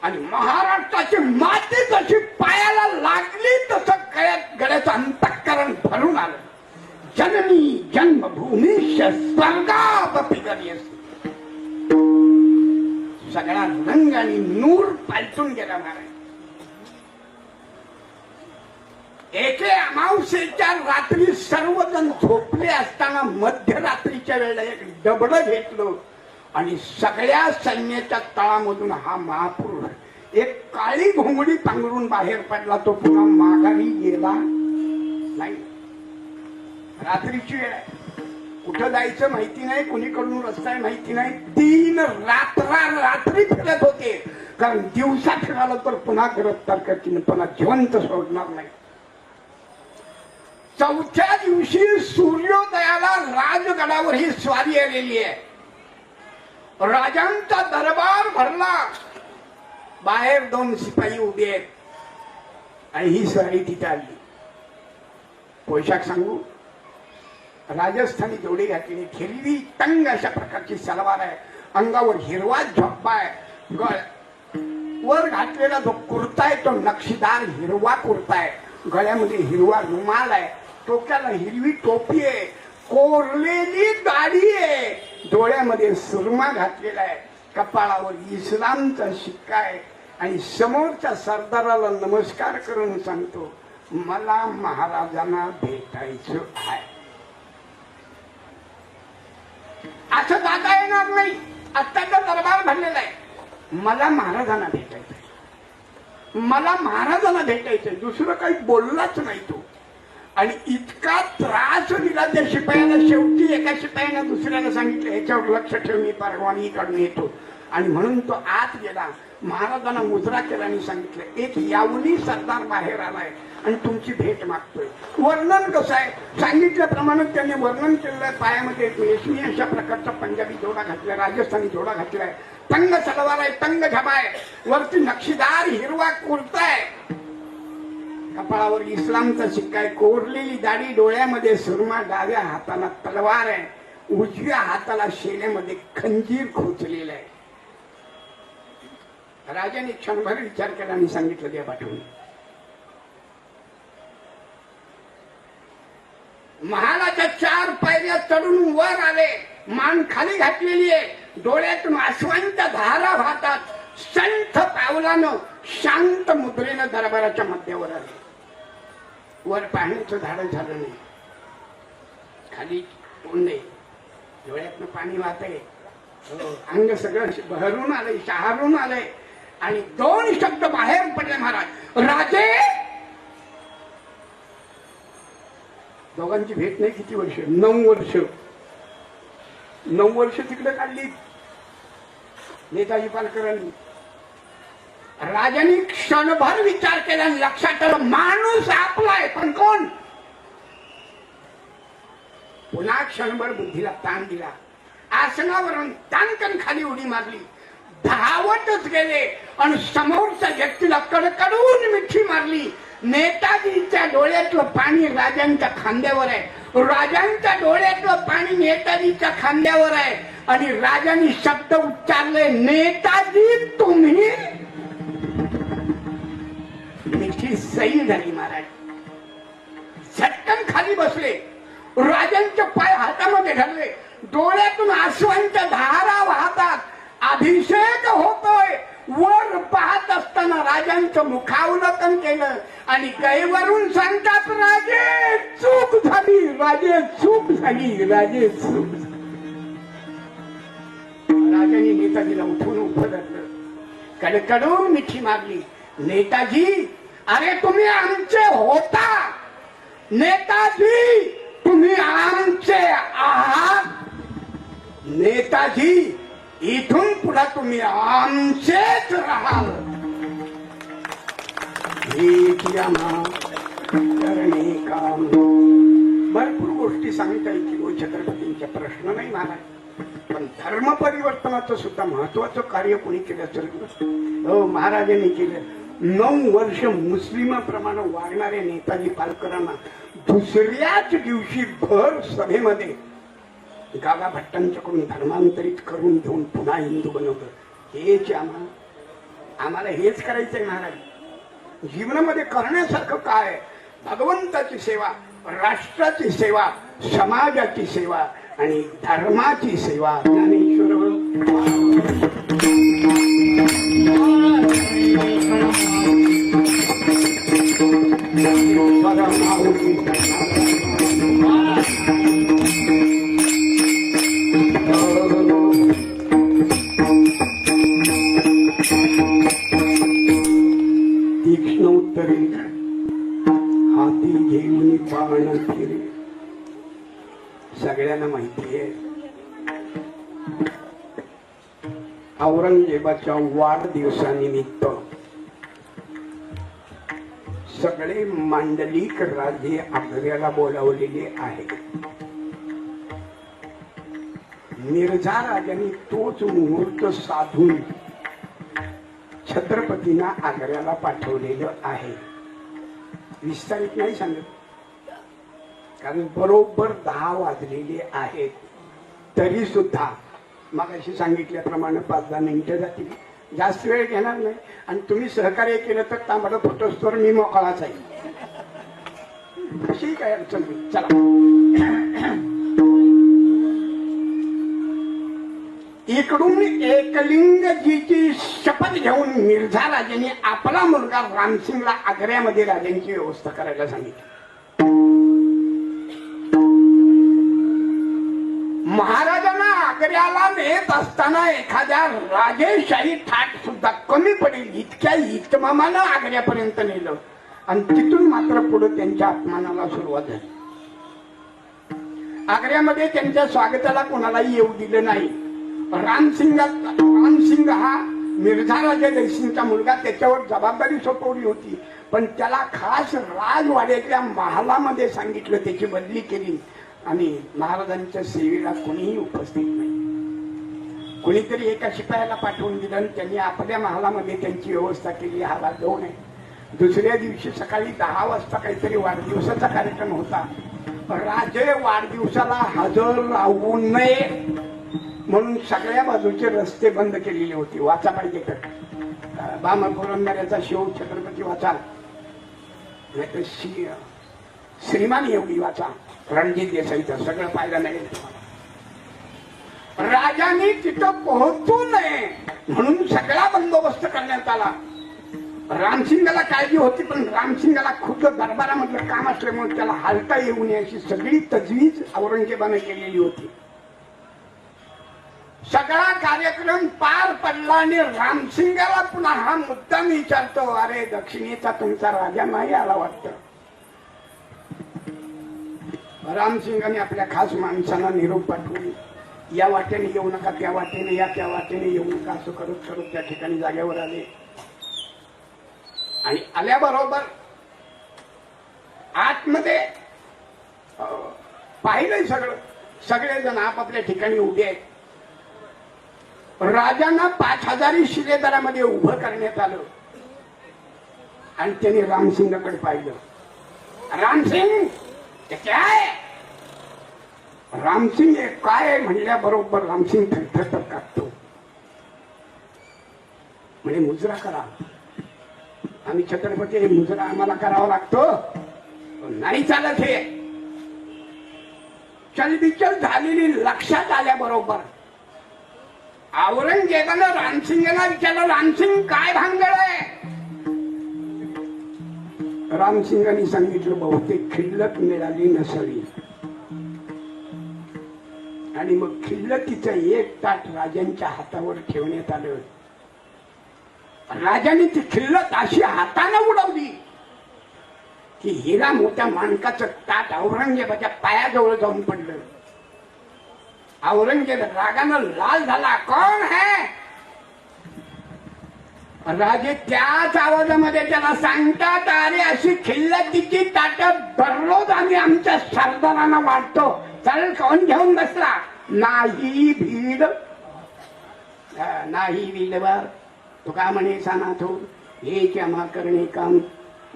आणि महाराष्ट्राची माती जशी पायाला लागली तसं गळ्याचं अंतःकरण भरून आलं. जननी जन्मभूमी स्वर्गादपि गरीयसी. सगळा रंग आणि नूर पालटून गेला महाराज. एके अमावस्येच्या रात्री सर्वजण झोपले असताना मध्यरात्रीच्या वेळेला एक डबडं घेतलं आणि सगळ्या सैन्याच्या तळामधून हा महापूर एक काळी घोंगडी पांघरून बाहेर पडला. तो पुन्हा माघारी गेला नाही. रात्रीची वेळ आहे, कुठं जायचं माहिती नाही, कुणीकडून रस्ता माहिती नाही. 3 रात्री फिरत होते. कारण दिवसा फिरालं तर पुन्हा गिरफ्तार करतील, पुन्हा जिवंत सोडणार नाही. चौथ्या दिवशी सूर्योदयाला राजगडावर ही स्वारी आलेली आहे. राजांचा दरबार भरला, बाहेर 2 शिपाई उभे आहेत आणि ही स्वारी तिथे आली. पोशाख सांगू, राजस्थानी जोडी घातली, हिरवी तंग अशा प्रकारची सलवार आहे, अंगावर हिरवा झोप्पा आहे, वर घातलेला जो कुर्ता आहे तो नक्षीदार हिरवा कुर्ता आहे, गळ्यामध्ये हिरवा रुमाल आहे, डोक्याला हिरवी टोपी आहे, कोरलेली दाढी आहे, डोळ्यामध्ये सुरमा घातलेला आहे, कपाळावर इस्लामचा शिक्का आहे आणि समोरच्या सरदाराला नमस्कार करून सांगतो, मला महाराजांना भेटायचं आहे. असं जाता येणार नाही, आत्ताचा दरबार भरलेला आहे. मला महाराजांना भेटायचंय, मला महाराजांना भेटायचंय. दुसरं काही बोललाच नाही तो. आणि इतका त्रास दिला त्या शिपायाला. शेवटी एका शिपायाने दुसऱ्याला सांगितलं, याच्यावर लक्ष ठेव, मी परवानगी काढून येतो. आणि म्हणून तो आत गेला, महाराजांना मुजरा केला आणि सांगितलं, एक यावनी सरदार बाहेर आलाय आणि तुमची भेट मागतोय. वर्णन कसं आहे सांगितल्याप्रमाणे त्यांनी वर्णन केलेलं. पायामध्ये रेशमी अशा प्रकारचा पंजाबी जोडा घातलाय, राजस्थानी जोडा घातलाय, तंग सलवार आहे, तंग झबा आहे, वरती नक्षीदार हिरवा कुर्ता आहे, कपाळावर इस्लामचा शिक्का आहे, कोरलेली दाढी, डोळ्यामध्ये सुरमा, डाव्या हाताला तलवार आहे, उजव्या हाताला शेल्यामध्ये खंजीर खोचलेलं आहे. राजाने क्षणभर विचार केला आणि सांगितलं, द्या पाठवून. महालाच्या 4 पायऱ्या चढून वर आले, मान खाली घातलेली आहे, डोळ्यातून आसवांच्या धारा वाहतात, संथ पावलानं शांत मुद्रेनं दरबाराच्या मध्यावर आले. वर पाहण्याचं धाडं झालं नाही, खाली तोंडे, डोळ्यातनं पाणी वाहतंय, अंग सगळं बहरून आलंय, शहारून आलंय आणि 2 शब्द बाहेर पडले, महाराज राजे. दोघांची भेट नाही किती वर्ष, 9 वर्ष. 9 वर्ष तिकडे काढली नेताजी पालकरांनी. राजांनी क्षणभर विचार केला, लक्षात आलं माणूस आपलाय, पण कोण. पुन्हा क्षणभर बुद्धीला ताण दिला, आसनावरून ताणकन खाली उडी मारली, धावतच गेले आणि समोरच्या व्यक्तीला कडकडून मिठी मारली. नेताजीच्या डोळ्यातलं पाणी राजांच्या खांद्यावर आहे, राजांच्या डोळ्यातलं पाणी नेताजीच्या खांद्यावर आहे आणि राजांनी शब्द उच्चारले, नेताजी तुम्ही. मिठी सैल झाली महाराज. झटकन खाली बसले, राजांचे पाय हातामध्ये धरले, डोळ्यातून आसवांच्या धारा वाहतात, अभिषेक होतोय. वर पाहत असताना राजांचं मुखावलोकन केलं आणि गैवरून सांगतात, राजे चूक झाली, राजे चूक झाली, राजे चूक झाली. राजांनी नेताजीला उठून उभं धरलं, कडकडून मिठी मारली. नेताजी, अरे तुम्ही आमचे होता, नेताजी तुम्ही आमचे आहात, नेताजी इथून पुढे तुम्ही आमचेच राहाल. करणे काम. भरपूर गोष्टी सांगता येतील छत्रपतींचे, प्रश्न नाही महाराज, पण धर्म परिवर्तनाचं सुद्धा महत्वाचं कार्य कोणी केलं असेल. हो, महाराजांनी केलं. 9 वर्ष मुस्लिमाप्रमाणे वागणाऱ्या नेताजी पालकरांना दुसऱ्याच दिवशी भर सभेमध्ये गागा भट्टांच्याकडून धर्मांतरित करून घेऊन पुन्हा हिंदू बनवलं. हेच आम्हाला हेच करायचंय महाराज. जीवनामध्ये करण्यासारखं काय? भगवंताची सेवा, राष्ट्राची सेवा, समाजाची सेवा आणि धर्माची सेवा. ज्ञानेश्वर तीक्ष्ण उत्तरे हाती घेऊन पाहणं फिरे. सगळ्यांना माहिती आहे औरंगजेबाच्या वाढदिवसानिमित्त सगळे मांडलिक राजे आग्र्याला बोलावलेले आहे. मिर्झा राजांनी तोच मुहूर्त साधून छत्रपतींना आग्र्याला पाठवलेलं आहे. विस्तारित नाही सांगत, कारण बरोबर 10 वाजलेले आहेत. तरी सुद्धा मगाशी सांगितल्याप्रमाणे 5-10 मिनिटं जातील, जास्त वेळ घेणार नाही. आणि तुम्ही सहकार्य केलं तर तांबडं फोटोस्टोर मी मोकळाच आहे. अशी काय अडचण नाही. चला, इकडून एकलिंगजीची शपथ घेऊन मिर्झा राजांनी आपला मुलगा रामसिंगला आग्र्यामध्ये राजांची व्यवस्था करायला सांगितली. महाराजांना आग्र्याला नेत असताना एखाद्या राजेशाही थाट सुद्धा कमी पडेल इतक्या इतमामानं आग्र्यापर्यंत नेलं आणि तिथून मात्र पुढे त्यांच्या अपमानाला सुरुवात झाली. आग्र्यामध्ये त्यांच्या स्वागताला कोणालाही येऊ दिलं नाही. रामसिंग हा मिर्झा राजा जयसिंगचा मुलगा, त्याच्यावर जबाबदारी सोपवली होती, पण त्याला खास राजवाड्याच्या महालामध्ये सांगितलं, त्याची बदली केली आणि महाराजांच्या सेवेला कोणीही उपस्थित नाही. कोणीतरी एका शिपायाला पाठवून दिलं आणि त्यांनी आपल्या महालामध्ये त्यांची व्यवस्था केली. हा भाग 2 आहे. दुसऱ्या दिवशी सकाळी 10 वाजता काहीतरी वाढदिवसाचा कार्यक्रम होता. राजे वाढदिवसाला हजर राहू नये म्हणून सगळ्या बाजूचे रस्ते बंद केलेले होते. वाचा पाहिजे तर बाम पुरंदऱ्याचा शिव छत्रपती वाचा, नाहीतर श्रीमान एवढी वाचा, रणजित देसाईचं सगळं पाहिलं नाही. राजांनी तिथं पोहोचू नये म्हणून सगळा बंदोबस्त करण्यात आला. रामसिंगाला काळजी होती, पण रामसिंगाला खुद्द दरबारामधलं काम असल्यामुळे त्याला हालता येऊ नये अशी सगळी तजवीज औरंगजेबाने केलेली होती. सगळा कार्यक्रम पार पडला आणि रामसिंगाला पुन्हा हा मुद्दा विचारतो, अरे दक्षिणेचा तुमचा राजा नाही आला वाटतं. रामसिंगाने आपल्या खास माणसांना निरोप पाठवून, या वाटेने येऊ नका, त्या वाटेने या, त्या वाटेने येऊ नका, असं करत करत त्या ठिकाणी जागेवर आले. आणि आल्याबरोबर आतमध्ये पाहिलंय सगळेजण आपापल्या ठिकाणी उभे आहेत. राजांना 5000 शिलेदारामध्ये उभं करण्यात आलं आणि त्यांनी रामसिंगाकडे पाहिलं. रामसिंग काय? रामसिंग काय म्हणल्याबरोबर रामसिंग थरथर कापतो. म्हणजे मुजरा करा. आम्ही छत्रपती, मुजरा आम्हाला करावा लागतो, नाही चालत हे. चलबिचल झालेली लक्षात आल्याबरोबर औरंगजेबानं रामसिंगाला विचारलं, रामसिंग काय भानगड आहे? रामसिंगाने सांगितलं, बहुतेक खिल्लत मिळाली नसावी. आणि मग खिल्लतीचं एक ताट राजांच्या हातावर ठेवण्यात आलं. राजाने ती खिल्लत अशी हाताने उडवली की हिरा मोठ्या माणकाचं ताट औरंगजेबाच्या पायाजवळ जाऊन पडलं. औरंगजेब रागानं लाल झाला. कोण है? राजे त्याच आवाजामध्ये त्याला सांगतात, अरे अशी खिल्लतीची ताटं दररोज आम्ही आमच्या सरदारांना वाटतो. चल, कोण घेऊन बसला? नाही भीड, नाही विलवार. तुका म्हणे सानाथो, हे क्षमा करणे काम,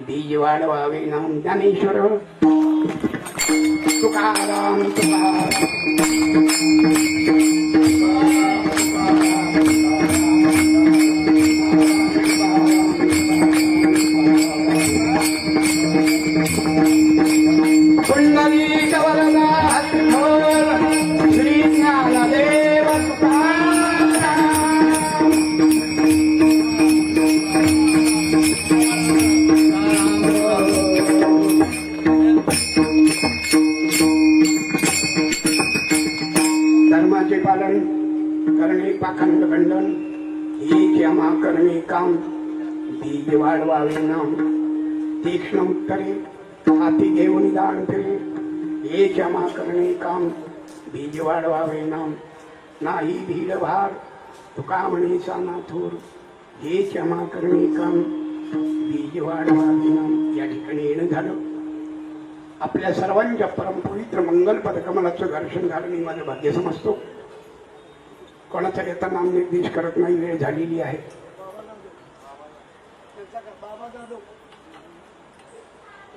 बीज वाढवावे नाम ज्ञानेश्वर. तुकाराम तुकाराम. पुंडलिक वरदा हरिहर श्री ज्ञानदेव तुकाराम. धर्माचे पालन करणे, पाखंड खंडन, ही क्षमा करणे काम, बीज वाढवावे नाम. तीक्ष्ण उत्तरे हाती घेऊन दान केले, हे क्षमा करणे काम, बीज वाढवावे नाम. नाही भीड भार, तुका म्हणे साना थोर हे क्षमा करणे काम बीज वाढवा विना. या ठिकाणी येणं झालं. आपल्या सर्वांच्या परमपवित्र मंगलपद कमलाचं दर्शन झालं मी माझं भाग्य समजतो. कोणाचा येता नाम निर्देश करत नाही. वेळ झालेली आहे.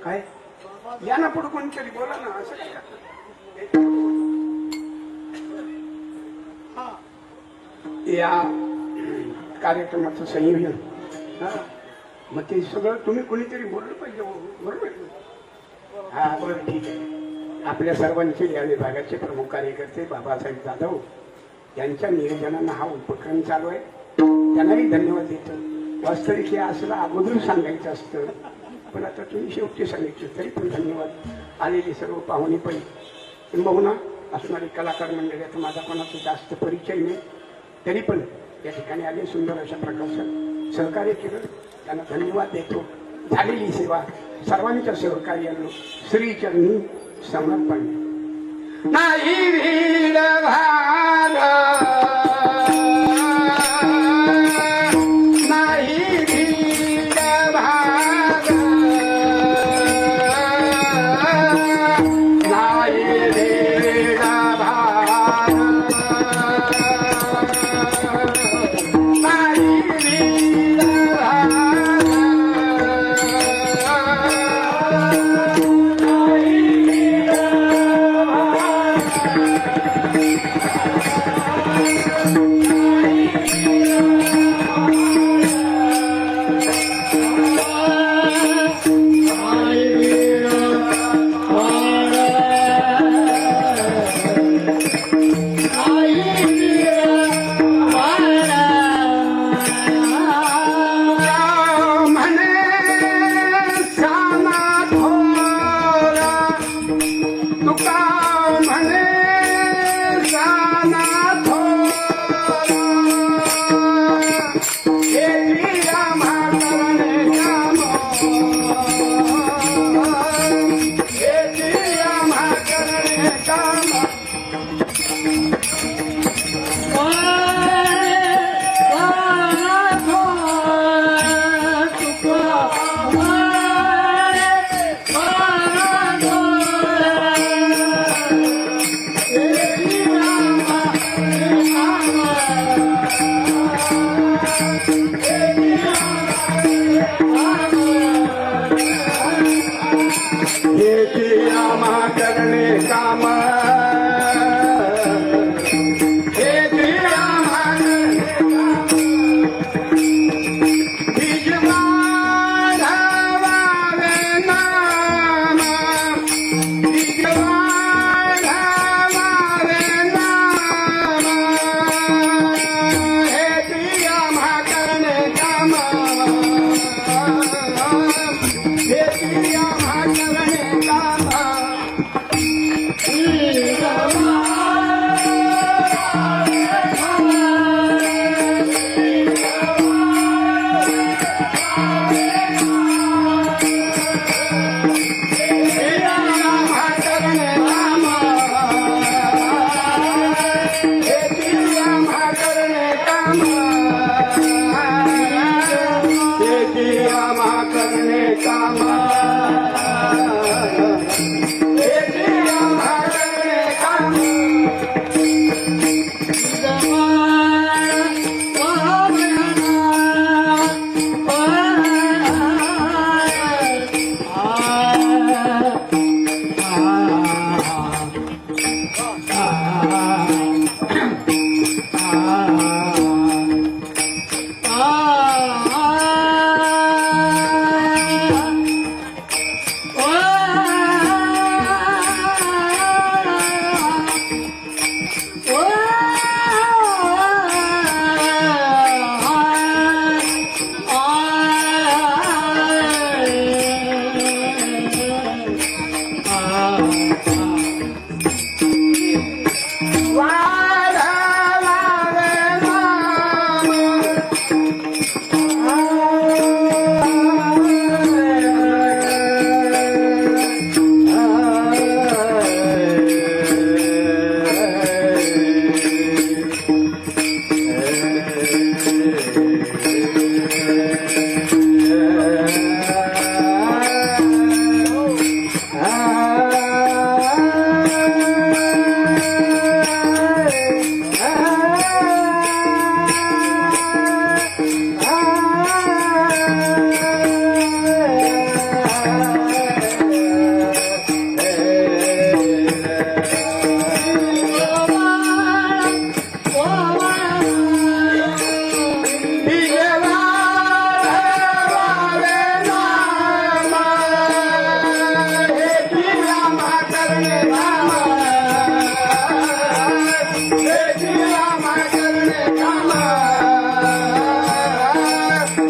काय या ना पुढे कोणतरी बोला ना. असं काय करता? या कार्यक्रमाचं संयोजन मग ते सगळं तुम्ही कोणीतरी बोललं पाहिजे. बरोबर हा बरं ठीक आहे. आपल्या सर्वांचे या विभागाचे प्रमुख कार्यकर्ते बाबासाहेब जाधव यांच्या नियोजनानं हा उपक्रम चालू आहे. त्यांनाही धन्यवाद देतो. वास्तविक हे असलं अगोदर सांगायचं असतं पण आता तुम्ही शेवटी सांगितलं तरी पण धन्यवाद. आलेले सर्व पाहुणे पण किंबहुना असणारी कलाकार मंडळी आता माझा कोणाचा जास्त परिचय नाही तरी पण या ठिकाणी आले सुंदर अशा प्रकारचं सहकार्य केलं त्यांना धन्यवाद देतो. झालेली सेवा सर्वांच्या सहकार्यानं श्रीचरणी समर्पण. नाही भीड भाग नाही भीड भाग नाही भीड भाग नाही भीड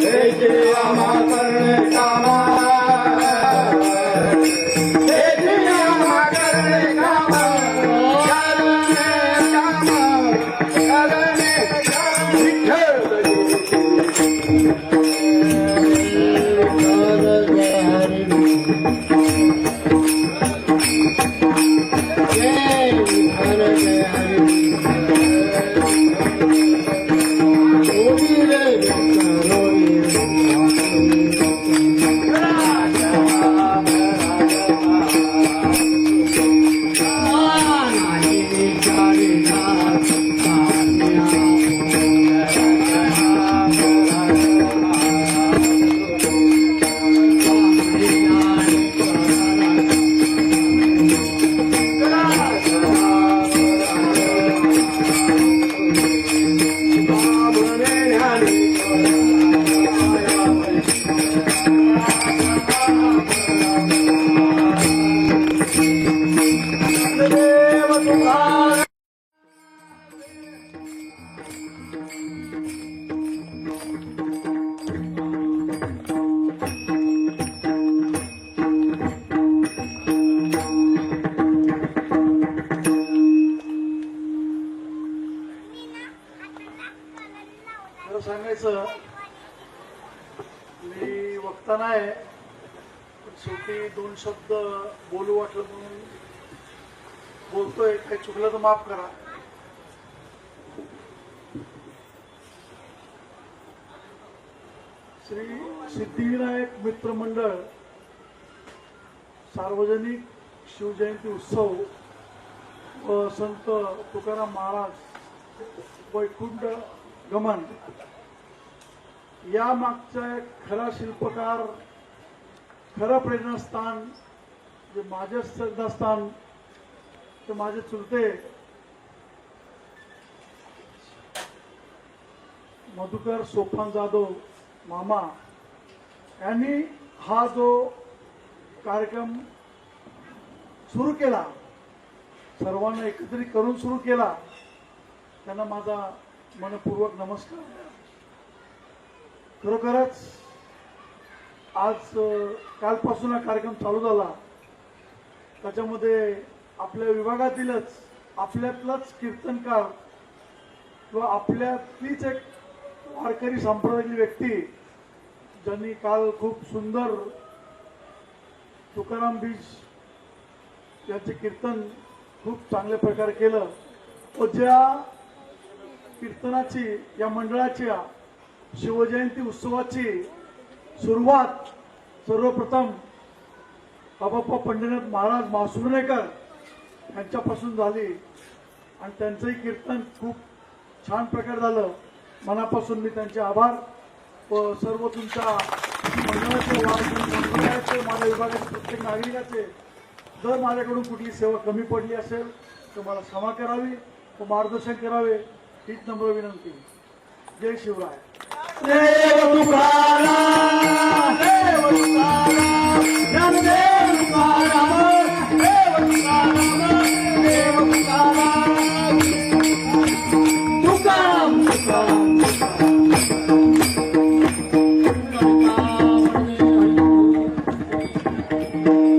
हे जे आम्हा करणे कामा हे जे आम्हा करणे कामा करणे खरं सांगायचं मी वक्ता नाही पण शेवटी दोन शब्द बोलू वाटलं म्हणून बोलतोय. काही चुकलं तर माफ करा. श्री सिद्धिविनायक मित्र मंडळ सार्वजनिक शिवजयंती उत्सव व संत तुकाराम महाराज वैकुंठ गमन या मागचा एक खरा शिल्पकार, खरं प्रेरणास्थान जे माझे श्रद्धास्थान ते माझे चुलते मधुकर सोपान जाधव मामा यांनी हा जो कार्यक्रम सुरू केला, सर्वांना एकत्रित करून सुरू केला, त्यांना माझा मनपूर्वक नमस्कार. खरोखरच आज कालपासून हा कार्यक्रम चालू झाला. त्याच्यामध्ये आपल्या विभागातीलच आपल्यातलाच कीर्तनकार किंवा आपल्यातलीच एक वारकरी संप्रदायातली व्यक्ती ज्यांनी काल खूप सुंदर तुकाराम बीज यांचे कीर्तन खूप चांगल्या प्रकारे केलं. व ज्या कीर्तनाची या मंडळाच्या शिवजयंती उत्सवाची सुरुवात सर्वप्रथम बाबाप्पा पंढरीनाथ महाराज मासुर्णेकर यांच्यापासून झाली आणि त्यांचंही कीर्तन खूप छान प्रकारे झालं. मनापासून मी त्यांचे आभार व सर्व तुमच्या मंडळाचे मंडळाचे माझ्या विभागाचे प्रत्येक नागरिकाचे जर माझ्याकडून कुठली सेवा कमी पडली असेल तर मला क्षमा करावी व मार्गदर्शन करावे हीच नम्र विनंती. जय शिवराय. देव तुकाराम देव तुकाराम ज्ञानदेव तुकाराम देव तुकाराम देव तुकाराम तुकाराम तुकाराम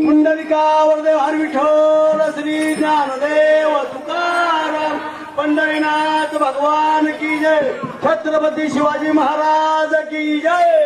पुंडलिकावर देव हर विठ्ठल श्री ज्ञानदेव तुकाराम पंढरीनाथ भगवान की जय. छत्रपती शिवाजी महाराज की जय.